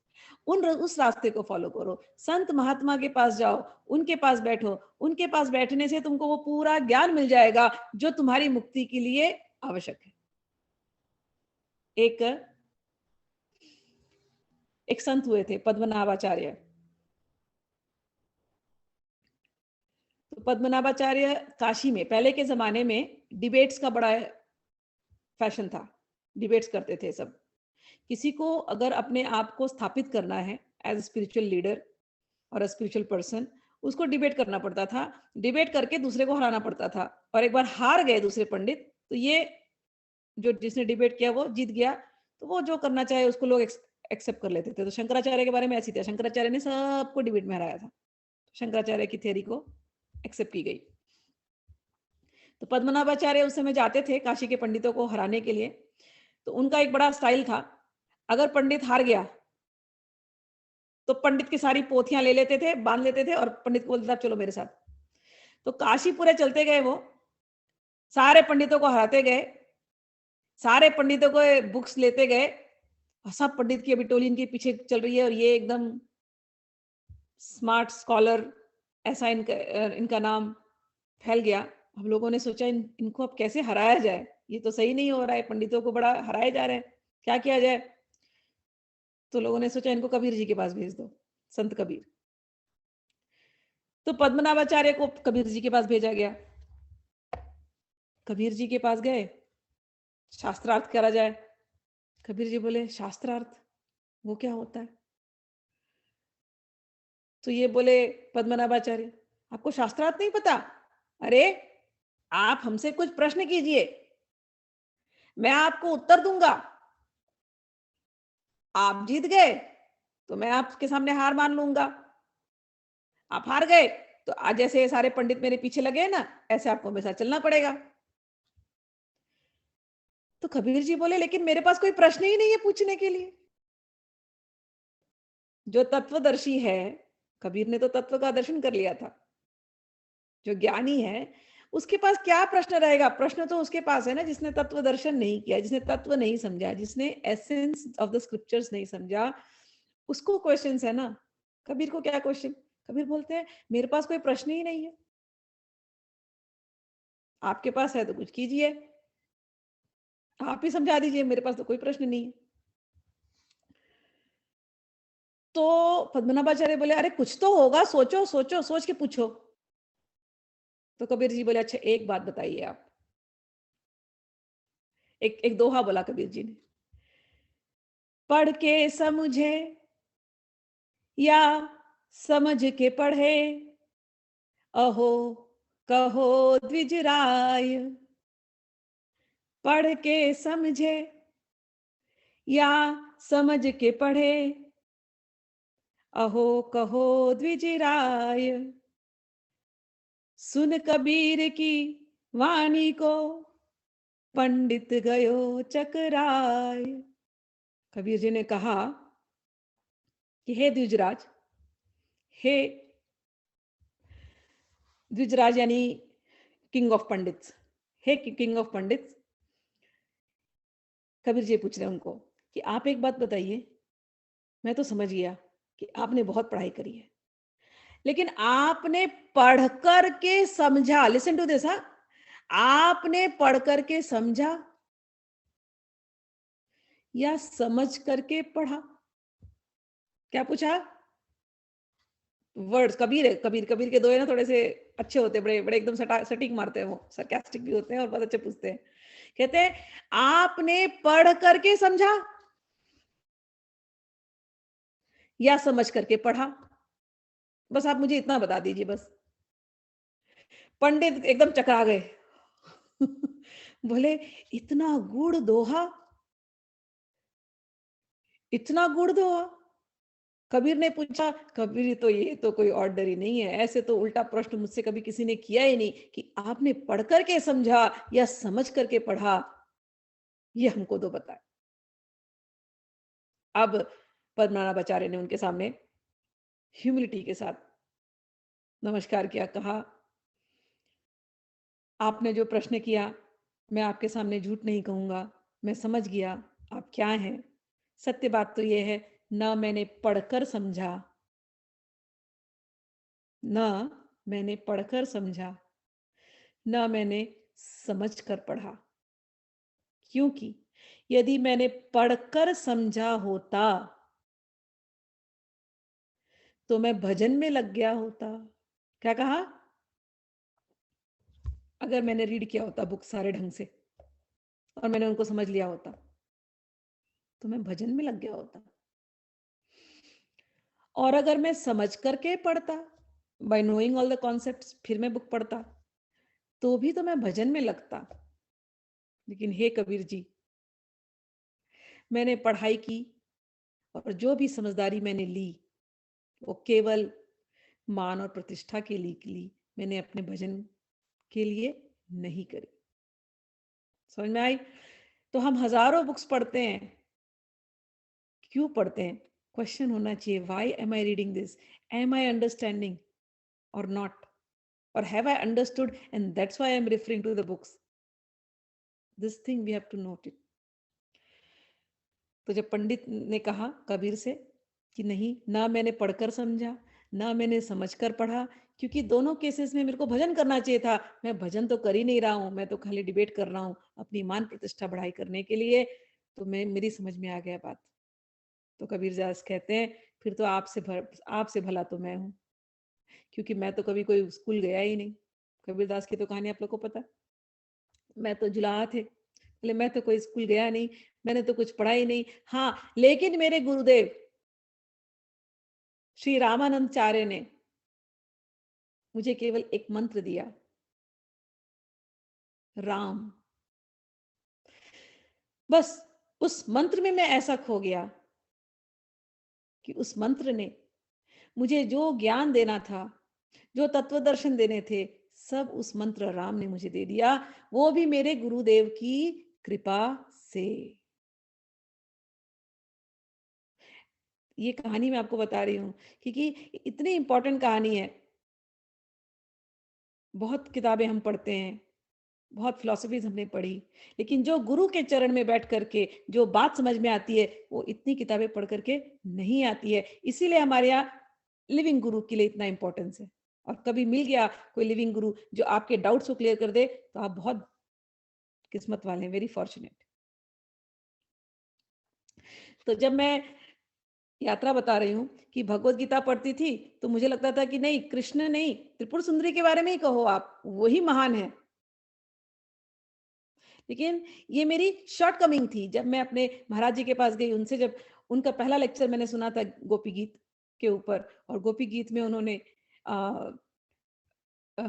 उस रास्ते को फॉलो करो। संत महात्मा के पास जाओ, उनके पास बैठो, उनके पास बैठने से तुमको वो पूरा ज्ञान मिल जाएगा जो तुम्हारी मुक्ति के लिए आवश्यक है। एक संत हुए थे पद्मनाभाचार्य। तो पद्मनाभाचार्य काशी में, पहले के जमाने में डिबेट्स का बड़ा फैशन था, डिबेट्स करते थे सब। किसी को अगर अपने आप को स्थापित करना है एज ए स्पिरिचुअल लीडर और अ स्पिरिचुअल पर्सन, उसको डिबेट करना पड़ता था, डिबेट करके दूसरे को हराना पड़ता था। और एक बार हार गए दूसरे पंडित, तो ये जो जिसने डिबेट किया वो जीत गया, तो वो जो करना चाहे उसको लोग एक्सेप्ट कर लेते थे। तो शंकराचार्य के बारे में ऐसी था, शंकराचार्य ने सबको डिबेट में हराया था, शंकराचार्य की थ्योरी को एक्सेप्ट की गई। तो पद्मनाभाचार्य उस समय जाते थे काशी के पंडितों को हराने के लिए। तो उनका एक बड़ा स्टाइल था, अगर पंडित हार गया तो पंडित की सारी पोथियां ले लेते थे, बांध लेते थे, और पंडित को बोलते थे चलो मेरे साथ। तो काशी पूरे चलते गए, वो सारे पंडितों को हराते गए, सारे पंडितों को बुक्स लेते गए, और सब पंडित की अभी टोली इनके पीछे चल रही है, और ये एकदम स्मार्ट स्कॉलर, ऐसा इनका नाम फैल गया। हम लोगों ने सोचा इनको अब कैसे हराया जाए, ये तो सही नहीं हो रहा है, पंडितों को बड़ा हराए जा रहे हैं। क्या किया जाए? तो लोगों ने सोचा इनको कबीर जी के पास भेज दो, संत कबीर। तो पद्मनाभाचार्य को कबीर जी के पास भेजा गया। कबीर जी के पास गए, शास्त्रार्थ करा जाए। कबीर जी बोले, शास्त्रार्थ? वो क्या होता है? तो ये बोले पद्मनाभाचार्य, आपको शास्त्रार्थ नहीं पता? अरे! आप हमसे कुछ प्रश्न कीजिए, मैं आपको उत्तर दूँगा। आप जीत गए, तो मैं आपके सामने हार मान लूँगा। आप हार गए, तो आज जैसे सारे पंडित मेरे पीछे लगे हैं ना, ऐसे आपको मेरे साथ चलना पड़ेगा। तो कबीर जी बोले, लेकिन मेरे पास कोई प्रश्न ही नहीं है पूछने के लिए। जो तत्वदर्शी है, कबीर ने तो तत्व का दर्शन कर लिया था। जो ज्ञानी है, उसके पास क्या प्रश्न रहेगा? प्रश्न तो उसके पास है ना जिसने तत्व दर्शन नहीं किया, जिसने तत्व नहीं समझा, जिसने एसेंस ऑफ द स्क्रिप्चर्स नहीं समझा, उसको क्वेश्चंस है ना। कबीर को क्या क्वेश्चन? कबीर बोलते हैं, मेरे पास कोई प्रश्न ही नहीं है। आपके पास है तो कुछ कीजिए। आप ही समझा दीजिए, मेरे पास तो कोई प्रश्न नहीं है। तो पद्मनाभाचार्य बोले, अरे कुछ तो होगा, सोचो, सोचो, सोच के पूछो। तो कबीर जी बोले, अच्छा एक बात बताइए आप। एक एक दोहा बोला कबीर जी ने, पढ़ के समझे या समझ के पढ़े, अहो कहो द्विजराय। पढ़ के समझे या समझ के पढ़े, अहो कहो द्विजराय। सुन कबीर की वाणी को, पंडित गयो चकराय। कबीर जी ने कहा कि हे द्विजराज, हे द्विजराज यानी किंग ऑफ पंडित्स, हे king of pandits. Kabir ji पूछ रहे हैं उनको कि आप एक बात बताइए, मैं तो समझ गया कि आपने बहुत पढ़ाई करी है, लेकिन आपने पढ़ कर के समझा, लिसन टू दिस, हाँ, आपने पढ़ कर के समझा या समझ करके पढ़ा? क्या पूछा? वर्ड्स, कबीर है, कबीर कबीर के दो है ना, थोड़े से अच्छे होते हैं, बड़े बड़े एकदम सटीक मारते हैं, वो सरकास्टिक भी होते हैं और बहुत अच्छे पूछते हैं। कहते हैं, आपने पढ़ करके समझा या समझ करके पढ़ा? बस आप मुझे इतना बता दीजिए बस। पंडित एकदम चकरा गए। बोले, इतना गुड़ दोहा, इतना गुड़ दोहा? कबीर ने पूछा, कबीर तो ये तो कोई ऑर्डनरी नहीं है, ऐसे तो उल्टा प्रश्न मुझसे कभी किसी ने किया ही नहीं कि आपने पढ़ करके समझा या समझ करके पढ़ा, ये हमको दो बताए। अब पद्मनाभाचार्य ने उनके सामने ह्यूमिलिटी के साथ नमस्कार किया, कहा, आपने जो प्रश्न किया, मैं आपके सामने झूठ नहीं कहूंगा, मैं समझ गया आप क्या हैं। सत्य बात तो ये है, ना मैंने पढ़कर समझा, ना मैंने पढ़कर समझा, ना मैंने समझ कर पढ़ा। क्योंकि यदि मैंने पढ़कर समझा होता, तो मैं भजन में लग गया होता। क्या कहा? अगर मैंने रीड किया होता बुक सारे ढंग से और मैंने उनको समझ लिया होता, तो मैं भजन में लग गया होता। और अगर मैं समझ करके पढ़ता, bye knowing all the concepts, फिर मैं बुक पढ़ता, तो भी तो मैं भजन में लगता। लेकिन हे कबीर जी, मैंने पढ़ाई की और जो भी समझदारी मैंने ली, वो केवल मान और प्रतिष्ठा के लिए ली, मैंने अपने भजन के लिए नहीं करी। समझ में आई? तो हम हजारों बुक्स पढ़ते हैं, क्यों पढ़ते हैं? क्वेश्चन होना चाहिए, why am I reading this? Am I understanding or not? Or have I understood and that's why I am referring to the books? This thing we have to note it. तो जब पंडित ने कहा कबीर से कि नहीं, ना मैंने पढ़कर समझा, ना मैंने समझकर पढ़ा, क्योंकि दोनों केसेस में मेरे को भजन करना चाहिए था, मैं भजन तो कर ही नहीं रहा हूं, मैं तो खाली डिबेट कर रहा हूं अपनी मान प्रतिष्ठा बढ़ाई करने के लिए। तो मैं मेरी समझ में आ गया बात। तो कबीरदास कहते हैं फिर तो आपसे भला तो मैं हूँ, क्योंकि मैं तो कभी कोई स्कूल गया ही नहीं। कबीरदास की तो कहानी आप लोग को पता है। मैं तो जुलाहा थे, बोले मैं तो कोई स्कूल गया नहीं, मैंने तो कुछ पढ़ा ही नहीं। हाँ, लेकिन मेरे गुरुदेव श्री रामानंदाचार्य ने मुझे केवल एक मंत्र दिया, राम। बस उस मंत्र में मैं ऐसा खो गया कि उस मंत्र ने मुझे जो ज्ञान देना था, जो तत्व दर्शन देने थे, सब उस मंत्र राम ने मुझे दे दिया, वो भी मेरे गुरुदेव की कृपा से। ये कहानी मैं आपको बता रही हूँ क्योंकि इतनी इंपॉर्टेंट कहानी है। बहुत किताबें हम पढ़ते हैं, बहुत फिलॉसफीज हमने पढ़ी, लेकिन जो गुरु के चरण में बैठ करके जो बात समझ में आती है, वो इतनी किताबें पढ़ करके नहीं आती है। इसीलिए हमारे यहाँ लिविंग गुरु के लिए इतना इंपॉर्टेंस है। और कभी मिल गया कोई लिविंग गुरु जो आपके डाउट्स को क्लियर कर दे, तो आप बहुत किस्मत वाले हैं, वेरी फॉर्चुनेट। तो जब मैं यात्रा बता रही हूँ कि भगवत गीता पढ़ती थी, तो मुझे लगता था कि नहीं, कृष्ण नहीं, त्रिपुर सुंदरी के बारे में ही कहो, आप वही महान है। लेकिन ये मेरी शॉर्ट कमिंग थी। जब मैं अपने महाराज जी के पास गई, उनसे जब उनका पहला लेक्चर मैंने सुना था गोपी गीत के ऊपर, और गोपी गीत में उन्होंने आ, आ,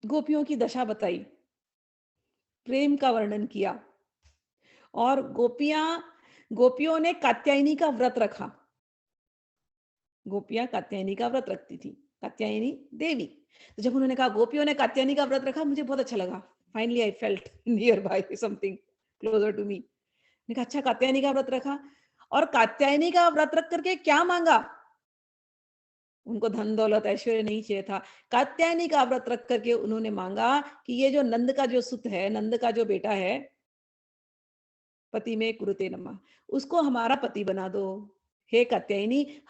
गोपियों की दशा बताई, प्रेम का वर्णन किया, और गोपियों ने कात्यायनी का व्रत रखा। गोपियां कात्यायनी का व्रत रखती थी, कात्यायनी देवी। तो जब उन्होंने कहा गोपियों ने कात्यायनी का व्रत रखा, मुझे बहुत अच्छा लगा। Finally I felt near by something closer to me. मैंने कहा अच्छा, कात्यायनी का व्रत रखा, और कात्यायनी का व्रत रख करके क्या मांगा? उनको धन दौलत ऐश्वर्य नहीं चाहिए था। कात्यायनी का व्रत रख करके उन्होंने मांगा कि ये जो नंद का जो सुत है, नंद का जो बेटा है, पति में कुरुते नमः, उसको हमारा पति बना दो। हे कात्यायनी,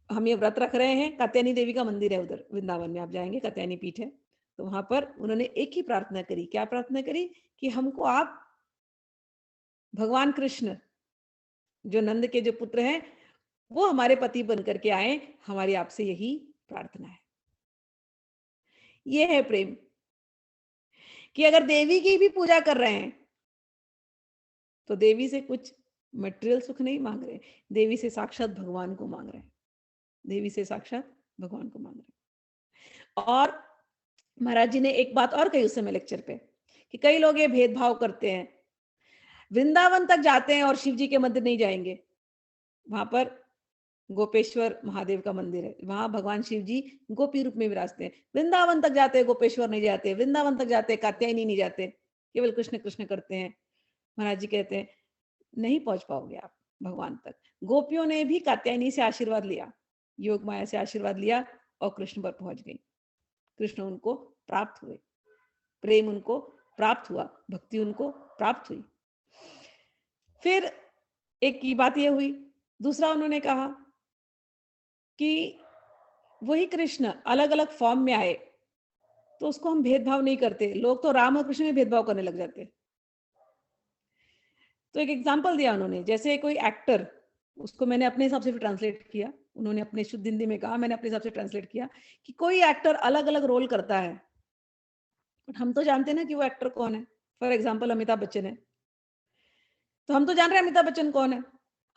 हम ये व्रत रख रहे हैं। कात्यायनी देवी का मंदिर है उधर वृंदावन में, आप जाएंगे, कात्यायनी पीठ है। तो वहां पर उन्होंने एक ही प्रार्थना करी। क्या प्रार्थना करी? कि हमको आप भगवान कृष्ण, जो नंद के जो पुत्र हैं, वो हमारे पति बन करके आए। हमारी आपसे यही प्रार्थना है। ये है प्रेम, कि अगर देवी की भी पूजा कर रहे हैं, तो देवी से कुछ मटेरियल सुख नहीं मांग रहे, देवी से साक्षात भगवान को मांग रहे हैं। देवी से साक्षात भगवान को मांग रहे हैं। और महाराज जी ने एक बात और कही उस समय लेक्चर पे, कि कई लोग ये भेदभाव करते हैं, वृंदावन तक जाते हैं और शिव जी के मंदिर नहीं जाएंगे। वहां पर गोपेश्वर महादेव का मंदिर है, वहां भगवान शिव जी गोपी रूप में विराजते हैं। वृंदावन तक जाते हैं, गोपेश्वर नहीं जाते। वृंदावन तक जाते हैं, कात्यायनी नहीं जाते, केवल कृष्ण कृष्ण करते हैं। महाराज जी कहते हैं नहीं पहुंच पाओगे आप भगवान तक। गोपियों ने भी कात्यायनी से आशीर्वाद लिया, योग माया से आशीर्वाद लिया, और कृष्ण पर पहुंच गई। कृष्ण उनको प्राप्त हुए, प्रेम उनको प्राप्त हुआ, भक्ति उनको प्राप्त हुई। फिर एक की बात यह हुई। दूसरा उन्होंने कहा कि वही कृष्ण अलग अलग फॉर्म में आए, तो उसको हम भेदभाव नहीं करते। लोग तो राम और कृष्ण में भेदभाव करने लग जाते। तो एक एग्जांपल दिया उन्होंने, जैसे कोई एक्टर, उसको मैंने अपने हिसाब से ट्रांसलेट किया, उन्होंने अपने शुद्ध हिंदी में कहा, मैंने अपने हिसाब से ट्रांसलेट किया, कि कोई एक्टर अलग अलग रोल करता है, बट हम तो जानते हैं ना कि वो एक्टर कौन है। फॉर एग्जाम्पल अमिताभ बच्चन है, तो हम तो जान रहे हैं अमिताभ बच्चन कौन है।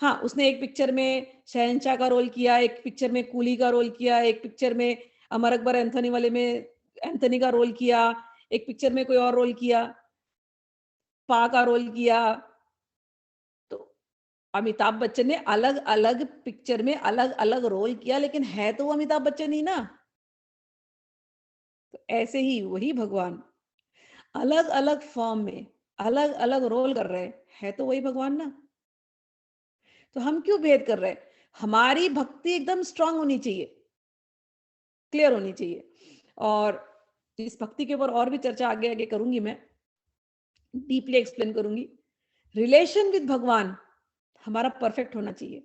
हाँ, उसने एक पिक्चर में शहंशाह का रोल किया, एक पिक्चर में कूली का रोल किया, एक पिक्चर में अमर अकबर एंथोनी वाले में एंथोनी का रोल किया, एक पिक्चर में कोई और रोल किया, पा का रोल किया। तो अमिताभ बच्चन ने अलग अलग पिक्चर में अलग अलग रोल किया, लेकिन है तो वो अमिताभ बच्चन ही ना। तो ऐसे ही वही भगवान अलग अलग फॉर्म में अलग अलग रोल कर रहे हैं, तो वही भगवान ना। तो हम क्यों भेद कर रहे हैं? हमारी भक्ति एकदम स्ट्रांग होनी चाहिए, क्लियर होनी चाहिए। और इस भक्ति के ऊपर और भी चर्चा आगे आगे करूंगी, मैं डीपली एक्सप्लेन करूंगी। रिलेशन विद भगवान हमारा परफेक्ट होना चाहिए,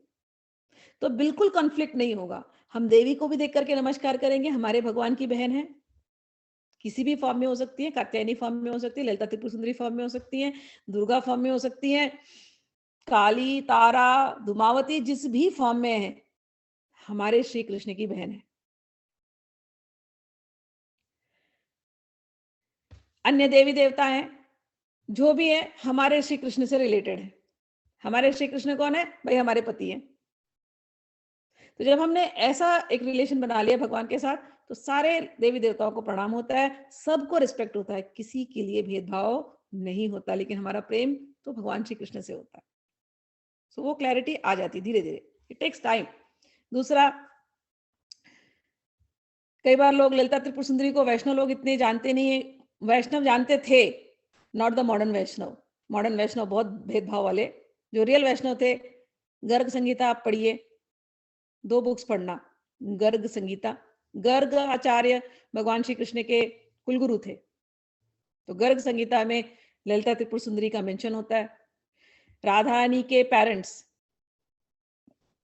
तो बिल्कुल कॉन्फ्लिक्ट नहीं होगा। हम देवी को भी देख करके नमस्कार करेंगे, हमारे भगवान की बहन है, किसी भी फॉर्म में हो सकती है, कात्यायनी फॉर्म में हो सकती है, ललिता त्रिपुर सुंदरी फॉर्म में हो सकती है, दुर्गा फॉर्म में हो सकती है, काली, तारा, धूमावती जिस भी फॉर्म में है, हमारे श्री कृष्ण की बहन है। अन्य देवी देवता हैं, जो भी है हमारे श्री कृष्ण से रिलेटेड है। हमारे श्री कृष्ण कौन है? भाई हमारे पति हैं। तो जब हमने ऐसा एक रिलेशन बना लिया भगवान के साथ, तो सारे देवी देवताओं को प्रणाम होता है, सबको रिस्पेक्ट होता है, किसी के लिए भेदभाव नहीं होता, लेकिन हमारा प्रेम तो भगवान श्री कृष्ण से होता है। सो वो क्लैरिटी आ जाती धीरे धीरे, इट टेक्स टाइम। दूसरा, कई बार लोग ललिता त्रिपुर सुंदरी को वैष्णव लोग इतने जानते नहीं है, वैष्णव जानते थे, not the modern Vaishnav. Modern Vaishnav बहुत भेदभाव वाले, जो रियल वैष्णव थे, गर्ग संगीता आप पढ़िए, 2 बुक्स पढ़ना, गर्ग संगीता। गर्ग आचार्य भगवान श्री कृष्ण के कुलगुरु थे, तो गर्ग संगीता में ललिता त्रिपुर सुंदरी का मेंशन होता है। राधारानी के पेरेंट्स,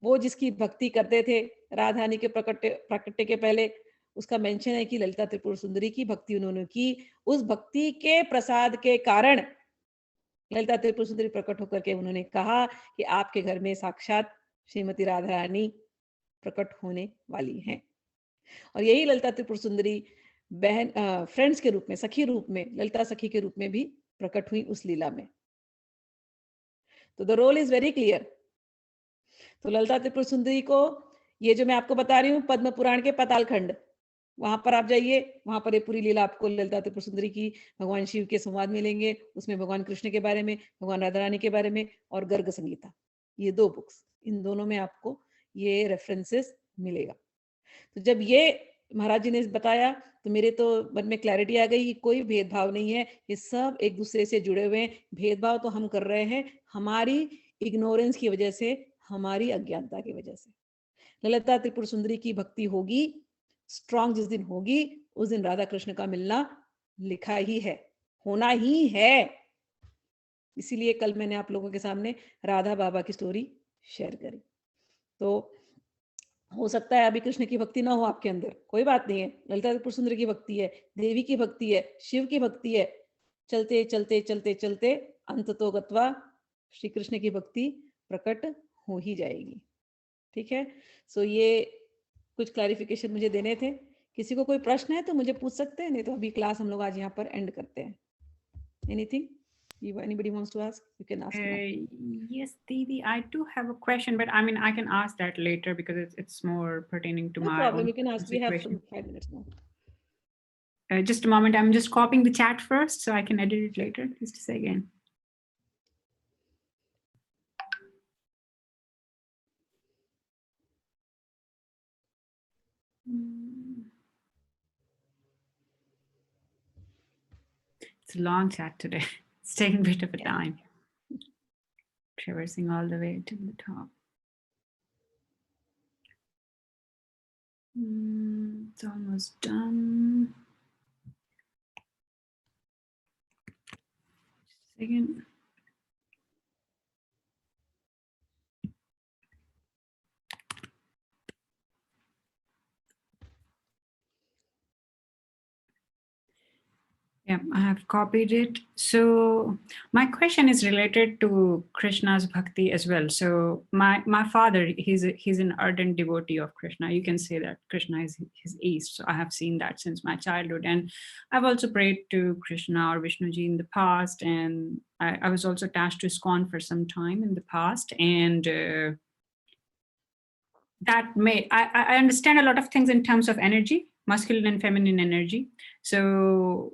वो जिसकी भक्ति करते थे, राधारानी के प्रकटे के पहले उसका मेंशन है कि ललिता त्रिपुर सुंदरी की भक्ति उन्होंने की। उस भक्ति के प्रसाद के कारण ललिता त्रिपुर सुंदरी प्रकट होकर के उन्होंने कहा कि आपके घर में साक्षात श्रीमती राधा रानी प्रकट होने वाली हैं। और यही ललिता त्रिपुर सुंदरी बहन फ्रेंड्स के रूप में, सखी रूप में, ललिता सखी के रूप में भी प्रकट हुई उस लीला में। तो the role is very clear. तो ललिता त्रिपुर सुंदरी को, ये जो मैं आपको बता रही हूँ, पद्म पुराण के पाताल खंड, वहां पर आप जाइए, वहां पर ये पूरी लीला आपको ललिता त्रिपुर सुंदरी की, भगवान शिव के संवाद मिलेंगे, उसमें भगवान कृष्ण के बारे में, भगवान राधा रानी के बारे में, और गर्ग संगीता, ये 2 बुक्स, इन दोनों में आपको ये रेफरेंसेस मिलेगा। तो जब ये महाराज जी ने बताया, तो मेरे तो मन में क्लैरिटी आ गई कि कोई भेदभाव नहीं है, ये सब एक दूसरे से जुड़े हुए हैं। भेदभाव तो हम कर रहे हैं हमारी इग्नोरेंस की वजह से, हमारी अज्ञानता की वजह से। ललिता त्रिपुर सुंदरी की भक्ति होगी स्ट्रांग, जिस दिन होगी उस दिन राधा कृष्ण का मिलना लिखा ही है, होना ही है। इसीलिए कल मैंने आप लोगों के सामने राधा बाबा की स्टोरी शेयर करी। तो हो सकता है अभी कृष्ण की भक्ति ना हो आपके अंदर, कोई बात नहीं है, ललिता त्रिपुर सुंदरी की भक्ति है, देवी की भक्ति है, शिव की भक्ति है, चलते चलते चलते चलते अंत तो गत्वा श्री कृष्ण की भक्ति प्रकट हो ही जाएगी। ठीक है, सो ये कुछ क्लैरिफिकेशन मुझे देने थे। किसी को कोई प्रश्न है तो मुझे पूछ सकते हैं, नहीं तो अभी क्लास हम लोग आज यहाँ पर एंड करते हैं। Anything anybody wants to ask, you can ask now. Yes, Didi, I do have a question, but I mean, I can ask that later because it's more pertaining to No my problem, own you can ask, we have some situation. 5 minutes now. Just a moment, I'm just copying the chat first so I can edit it later. Just a second. It's a long chat today. It's taking a bit of a time. Traversing all the way to the top. It's almost done. Just a second. Yeah, I have copied it. So my question is related to Krishna's bhakti as well. So my father, he's an ardent devotee of Krishna. You can say that Krishna is his east. So I have seen that since my childhood, and I've also prayed to Krishna or Vishnuji in the past, and I was also attached to ISKCON for some time in the past, and that may I understand a lot of things in terms of energy, masculine and feminine energy. So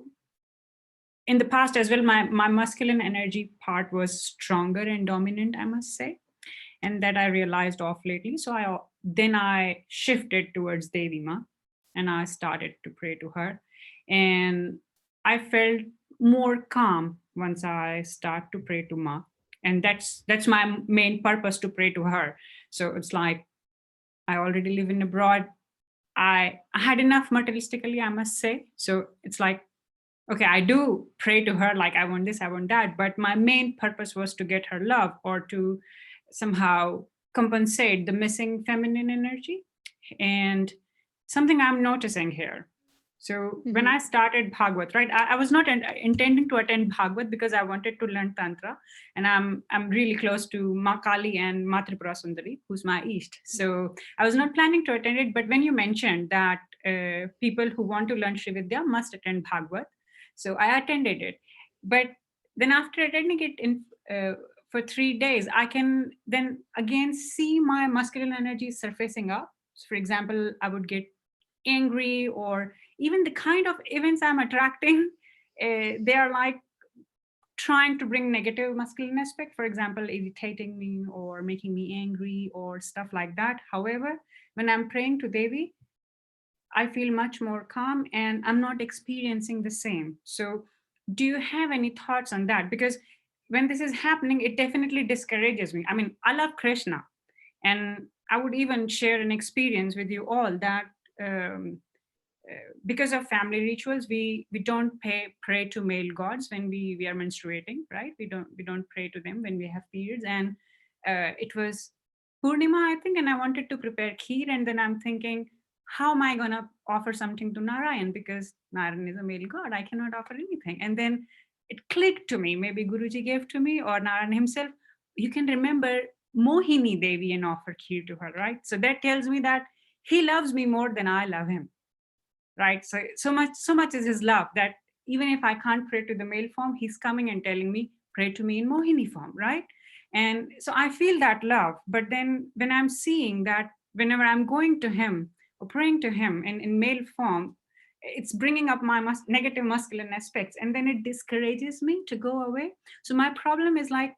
in the past as well, my masculine energy part was stronger and dominant, I must say, and that I realized off lately. So then I shifted towards Devi Ma, and I started to pray to her, and I felt more calm once I start to pray to Ma, and that's my main purpose, to pray to her. So it's like I already live in abroad. I had enough materialistically, I must say. So it's like, okay, I do pray to her, like I want this, I want that, but my main purpose was to get her love or to somehow compensate the missing feminine energy. And something I'm noticing here, So when I started Bhagavad, right, I was not intending to attend Bhagavad because I wanted to learn Tantra, and I'm really close to Ma Kali and Ma Tripura Sundari, who's my East. So I was not planning to attend it, but when you mentioned that people who want to learn Sri Vidya must attend Bhagavad, so I attended it. But then after attending it for 3 days, I can then again see my masculine energy surfacing up. So for example, I would get angry, or even the kind of events I'm attracting, they are like trying to bring negative masculine aspect, for example, irritating me or making me angry or stuff like that. However, when I'm praying to Devi, I feel much more calm and I'm not experiencing the same. So do you have any thoughts on that? Because when this is happening, it definitely discourages me. I mean, I love Krishna, and I would even share an experience with you all that because of family rituals, we don't pray to male gods when we are menstruating, right? We don't pray to them when we have periods. And it was Purnima, I think, and I wanted to prepare kheer, and then I'm thinking, how am I gonna offer something to Narayan, because Narayan is a male god, I cannot offer anything. And then it clicked to me, maybe Guruji gave to me or Narayan himself, you can remember Mohini Devi and offer kheer to her, right? So that tells me that he loves me more than I love him, right? So much is his love that even if I can't pray to the male form, he's coming and telling me, pray to me in Mohini form, right? And so I feel that love. But then when I'm seeing that whenever I'm going to him or praying to him in male form, it's bringing up my negative masculine aspects, and then it discourages me to go away. So my problem is like,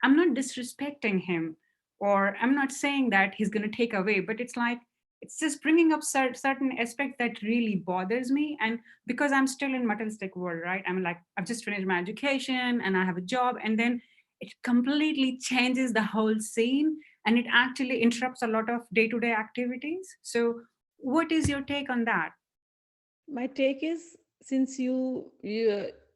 I'm not disrespecting him, or I'm not saying that he's going to take away, but it's like, it's just bringing up certain aspects that really bothers me. And because I'm still in materialistic world, right? I'm like, I've just finished my education and I have a job, and then it completely changes the whole scene, and it actually interrupts a lot of day-to-day activities. So what is your take on that? My take is, since your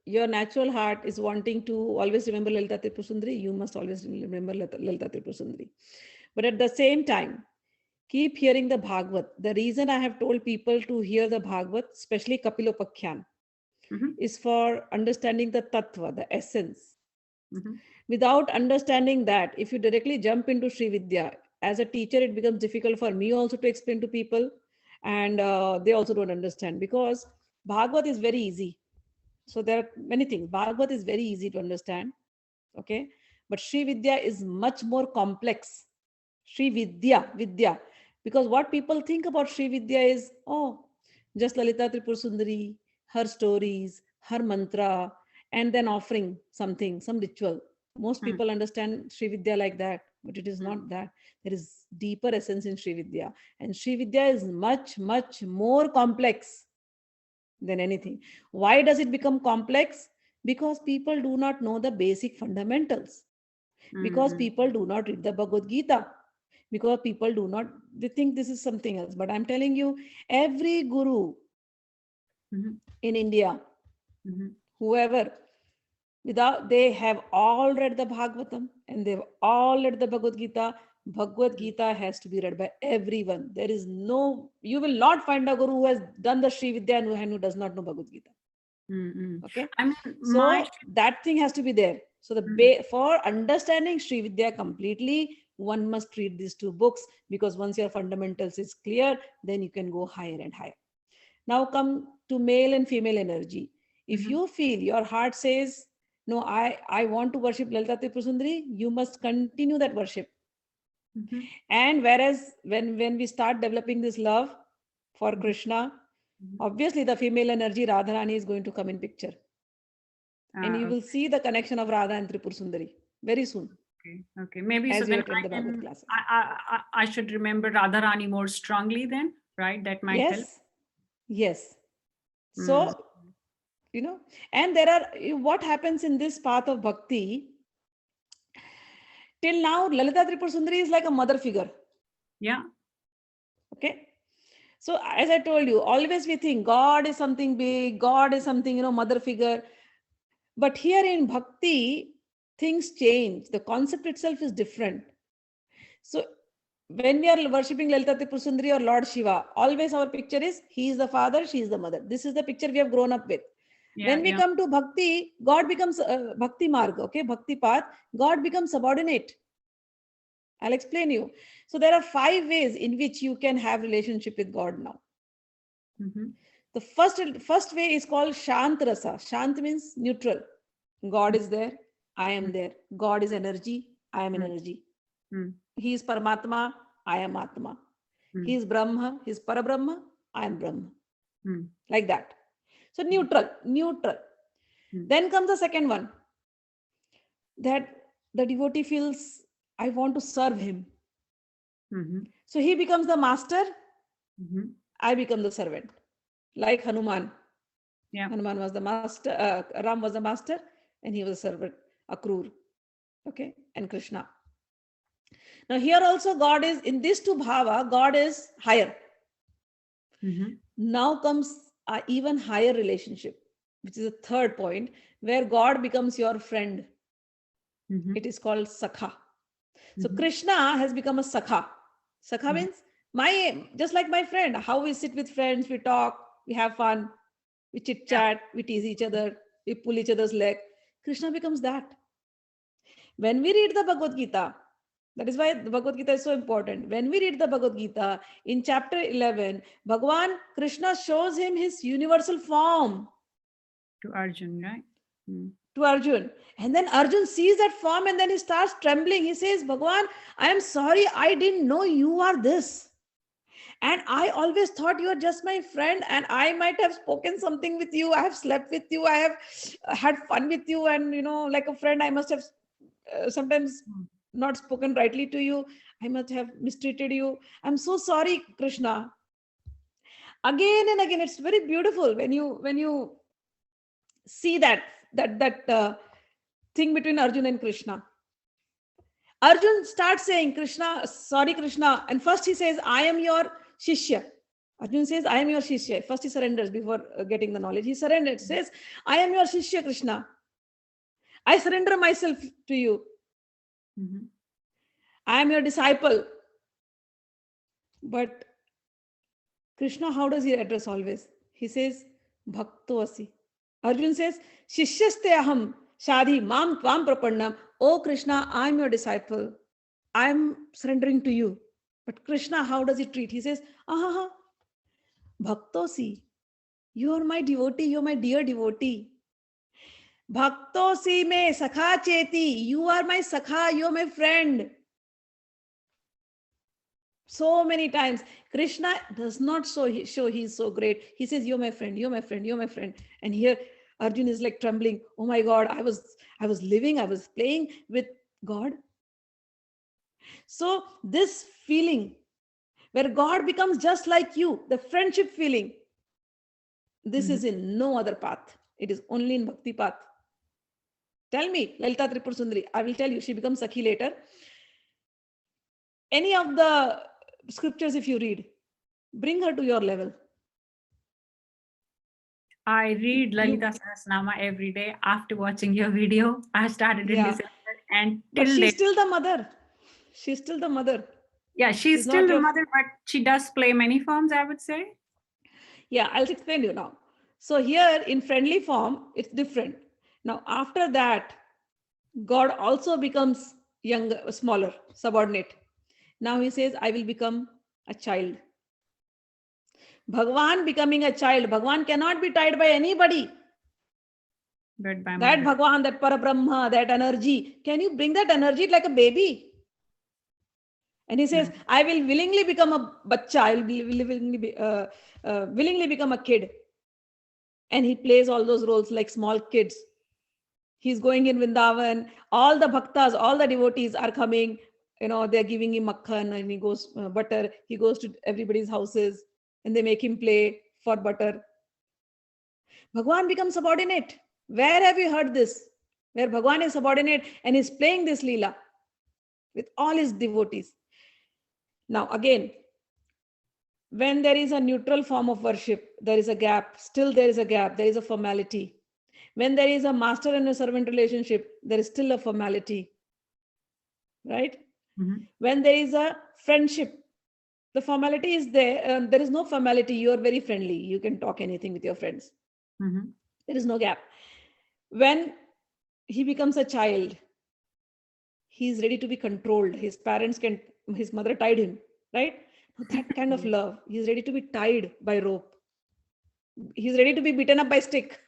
natural heart is wanting to always remember Lalita Tripura Sundari, you must always remember Lalita Tripura Sundari. But at the same time, keep hearing the Bhagavad. The reason I have told people to hear the Bhagavad, especially Kapilopakhyan, is for understanding the tattva, the essence. Without understanding that, if you directly jump into Sri Vidya, as a teacher, it becomes difficult for me also to explain to people, and they also don't understand, because Bhagavad is very easy. So there are many things. Bhagavad is very easy to understand, okay? But Sri Vidya is much more complex. Sri Vidya. Because what people think about Sri Vidya is, oh, just Lalita Tripura Sundari, her stories, her mantra, and then offering something, some ritual. Most people understand Sri Vidya like that, but it is not that. There is deeper essence in Sri Vidya. And Sri Vidya is much, much more complex than anything. Why does it become complex? Because people do not know the basic fundamentals. Because people do not read the Bhagavad Gita. Because people do not, they think this is something else. But I'm telling you, every guru in India, whoever, they have all read the Bhagavatam and they've all read the Bhagavad Gita. Bhagavad Gita has to be read by everyone. There is no, you will not find a guru who has done the Sri Vidya and who does not know Bhagavad Gita. Okay, I mean, so that thing has to be there. So for understanding Sri Vidya completely, one must read these two books, because once your fundamentals is clear, then you can go higher and higher. Now come to male and female energy. If you feel your heart says, no, I want to worship Lalita Tripura Sundari, you must continue that worship. And whereas when we start developing this love for Krishna, obviously the female energy Radharani is going to come in picture. And you will see the connection of Radha and Tripura Sundari very soon. Okay. Maybe so then I should remember Radharani more strongly then, right? That might help. Yes. So, and there are, what happens in this path of bhakti, till now, Lalita Tripura Sundari is like a mother figure. Yeah. Okay. So as I told you, always we think God is something big, God is something, mother figure. But here in bhakti, things change. The concept itself is different. So when we are worshipping Lalita Tripura Sundari or Lord Shiva, always our picture is he is the father, she is the mother. This is the picture we have grown up with. When we come to bhakti, God becomes bhakti marg, okay, bhakti path, God becomes subordinate. I'll explain you. So there are 5 ways in which you can have relationship with God now. The first way is called Shant Rasa. Shant means neutral. God is there, I am there. God is energy, I am energy. He is Paramatma, I am Atma. He is Brahma, he is Parabrahma, I am Brahma. Like that. So neutral. Then comes the second one. That the devotee feels, I want to serve him. So he becomes the master, I become the servant. Like Hanuman. Hanuman was the master, Ram was the master, and he was a servant, Akrur. Okay, and Krishna. Now here also God is, in this two bhava, God is higher. Now comes an even higher relationship, which is the third point, where God becomes your friend. It is called Sakha. So Krishna has become a Sakha. Sakha means just like my friend, how we sit with friends, we talk, we have fun, we chit chat, we tease each other, we pull each other's leg. Krishna becomes that. When we read the Bhagavad Gita, that is why the Bhagavad Gita is so important. When we read the Bhagavad Gita, in chapter 11, Bhagavan Krishna shows him his universal form. To Arjun, right? To Arjun. And then Arjun sees that form and then he starts trembling. He says, Bhagavan, I am sorry, I didn't know you are this. And I always thought you are just my friend, and I might have spoken something with you. I have slept with you. I have had fun with you. And, like a friend, I must have sometimes not spoken rightly to you. I must have mistreated you. I'm so sorry, Krishna. Again and again, it's very beautiful when you see that thing between Arjun and Krishna. Arjun starts saying, Krishna, sorry, Krishna. And first he says, I am your Shishya. Arjun says, I am your Shishya. First he surrenders before getting the knowledge. He surrenders, says, I am your Shishya, Krishna. I surrender myself to you. I am your disciple. But Krishna, how does he address always? He says, Bhakto asi. Arjun says, Shishyaste aham shadhi mam tvam prapannam. Oh Krishna, I am your disciple. I am surrendering to you. But Krishna, how does he treat? He says, Bhaktosi. You are my devotee. You are my dear devotee. Bhaktosi me sakha cheti. You are my sakha. You are my friend. So many times, Krishna does not show he is so great. He says, you're my friend, you're my friend, you're my friend. And here Arjun is like trembling. Oh my God, I was living, I was playing with God. So this feeling where God becomes just like you, the friendship feeling, this is in no other path. It is only in Bhakti path. Tell me, Lalita Tripura Sundari, I will tell you, she becomes Sakhi later. Any of the scriptures, if you read, bring her to your level. I read Lalita Sahasranama every day after watching your video. I started in December, and but she's still the mother. She's still the mother. Yeah, she's still the mother, but she does play many forms, I would say. Yeah, I'll explain you now. So here in friendly form, it's different. Now after that, God also becomes younger, smaller, subordinate. Now he says, I will become a child. Bhagwan becoming a child. Bhagwan cannot be tied by anybody. But by that Bhagwan, that Parabrahma, that energy. Can you bring that energy like a baby? And he says, I will willingly become a bacha. I will willingly become a kid. And he plays all those roles like small kids. He's going in Vrindavan. All the bhaktas, all the devotees are coming. They're giving him makhan and he goes butter. He goes to everybody's houses and they make him play for butter. Bhagwan becomes subordinate. Where have you heard this? Where Bhagwan is subordinate and is playing this Leela with all his devotees. Now again, when there is a neutral form of worship, there is a gap. Still there is a gap. There is a formality. When there is a master and a servant relationship, there is still a formality. Right? Mhm. When there is a friendship, the formality is there. There is no formality. You are very friendly. You can talk anything with your friends. Mhm. There is no gap. When he becomes a child, he is ready to be controlled. His mother tied him, right? That kind of Yeah. love. He's ready to be tied by rope. He's ready to be beaten up by stick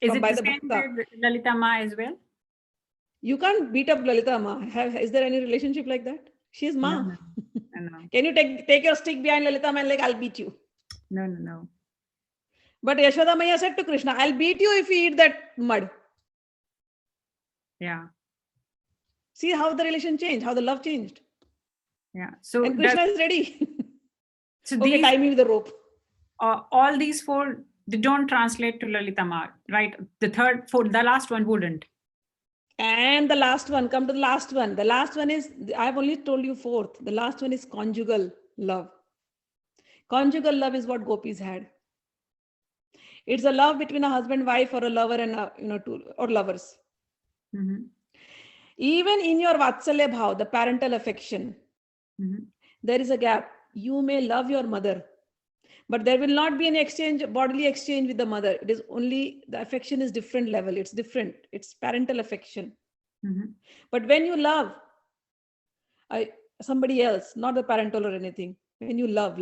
Is it by the the same bhakta. with Lalita Ma as well? You can't beat up Lalita Ma. Is there any relationship like that? She's No, Ma. no, no, Can you take your stick behind Lalita Ma and like, I'll beat you? no, no, no. But Yashoda Maya said to Krishna, I'll beat you if you eat that mud. Yeah, See how the relation changed, how the love changed. yeah. So And Krishna is ready. so Okay, these tie me with the rope. all these four, they don't translate to Lalita Ma, right? The last one wouldn't. And the last one, come to the last one. The last one is, I've only told you fourth. The last one is conjugal love. Conjugal love is what gopis had. It's a love between a husband, wife, or a lover and two or lovers. Mhm. Even in your Vatsalya Bhav, the parental affection, Mhm. there is a gap. You may love your mother, but there will not be any bodily exchange with the mother. It is only the affection is different level. It's different. It's parental affection. Mhm. But when you love somebody else, not the parental or anything, when you love,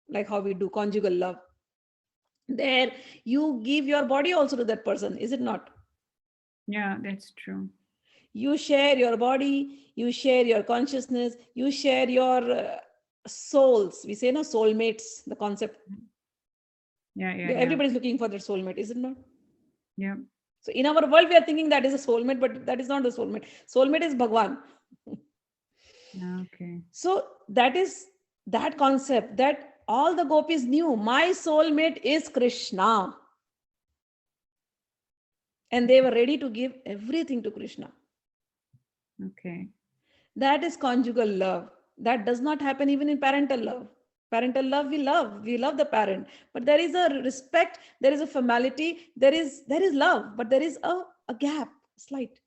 like how we do conjugal love, there you give your body also to that person, is it not? Yeah, that's true. You share your body, you share your consciousness, you share your souls. We say no soulmates, the concept. Yeah, yeah, yeah, Everybody's looking for their soulmate, is it not? yeah. So in our world, we are thinking that is a soulmate, but that is not the soulmate. Soulmate is Bhagwan. Okay. So that is that concept that all the gopis knew. My soulmate is Krishna. And they were ready to give everything to Krishna. Okay. That is conjugal love. That does not happen even in parental love. Parental love, we love the parent, but there is a respect, there is a formality, there is love, but there is a gap, slight.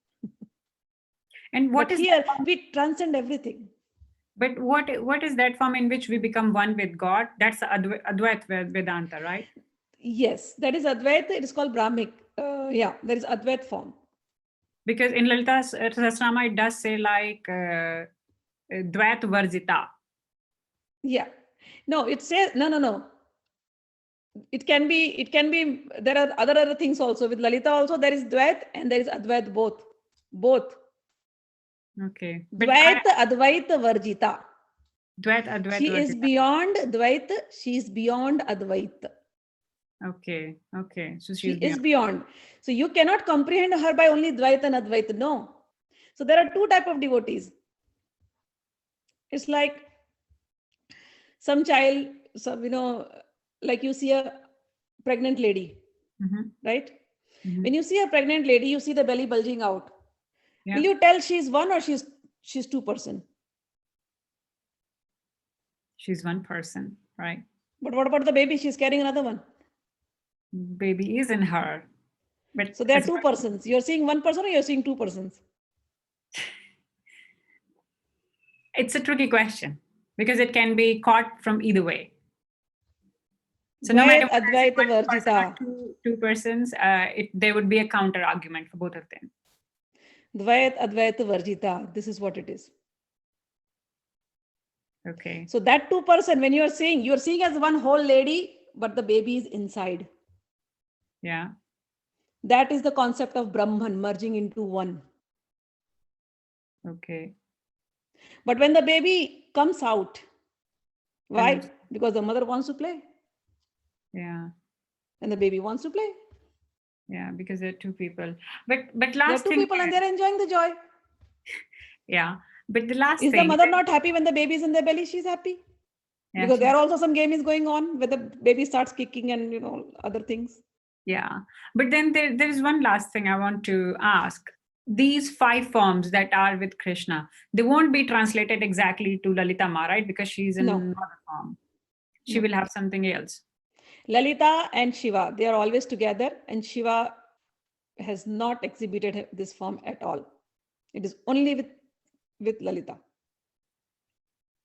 And what But is here that form? we transcend everything. But what is that form in which we become one with God? That's Advaita Vedanta, right? Yes, that is Advaita. It is called Brahmic. There is Advait form. Because in Lalita Sahasranama, it does say like Dvait Varjita. Yeah. No, it says no. It can be, there are other things also. With Lalita also, there is Dvait and there is Advait both. Both. Okay. But Dvaita, Advaita, Varjita. Dvait Advait She is Varjita. beyond Dvaita. She is beyond Advaita. Okay. Okay. So She she's is beyond. beyond. So you cannot comprehend her by only Dvaita and Advaita. No. So there are two type of devotees. It's like some child, like you see a pregnant lady, Mhm. right? Mhm. When you see a pregnant lady, you see the belly bulging out. Yeah. Will you tell she's one or she's 2%? She's one person, right? But what about the baby? She's carrying another one. Baby is in her. But So there are as two persons. You're seeing one person or you're seeing two persons? it's a tricky question because it can be caught from either way. So no matter Dvait, whether it's Advaita, one person Varjita. or two persons, there would be a counter argument for both of them. Dvait, Advaita, Varjita. This is what it is. Okay. So that 2%, when you're seeing as one whole lady, but the baby is inside. Yeah. That is the concept of Brahman merging into one. Okay. But when the baby comes out, why? And Because the mother wants to play yeah. and the baby wants to play. Yeah, because there are two people. But There are last two thing people and here, they're enjoying the joy. yeah. But the last Is the thing, mother not happy when the baby is in their belly? She's happy. yeah, Because there are also some game is going on where the baby starts kicking and other things. yeah. But then there is one last thing I want to ask. These 5 forms that are with Krishna, they won't be translated exactly to Lalita Ma, right? Because she's in No. another form. She No. will have something else. Lalita and Shiva, they are always together, and Shiva has not exhibited this form at all. It is only with Lalita.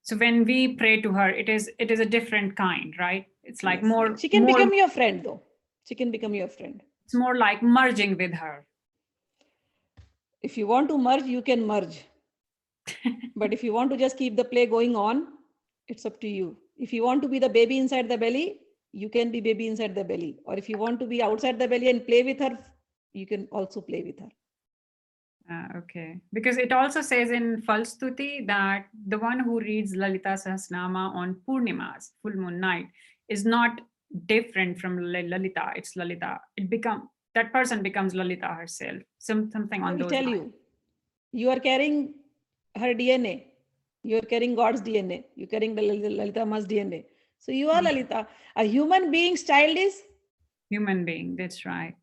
So when we pray to her, it is a different kind, right? It's like Yes, more, yes. She can more, become your friend though. She can become your friend. it's more like merging with her. If you want to merge, you can merge. But if you want to just keep the play going on, it's up to you. If you want to be the baby inside the belly, you can be baby inside the belly. Or if you want to be outside the belly and play with her, you can also play with her. Okay, because it also says in Falstuti that the one who reads Lalita Sahasranama on Purnimas, full moon night, is not different from Lalita. It's Lalita. That person becomes Lalita herself. Something I on will those tell lines. you are carrying her DNA. You are carrying God's DNA. You're carrying the Lalita Ma's DNA. So you are Lalita. A human being's child is. Human being. That's right.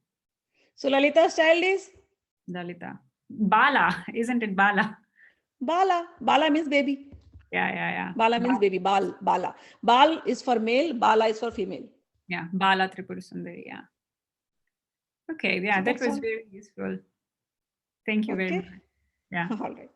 So Lalita's child is Lalita. Bala, isn't it Bala? Bala. Bala means baby. Yeah. Bala means baby. Bala. Bal is for male. Bala is for female. Yeah, Bala Tripura Sundari. Yeah. Okay. Yeah, So that that's was all. very useful. Thank you very Okay. much. Yeah. All right.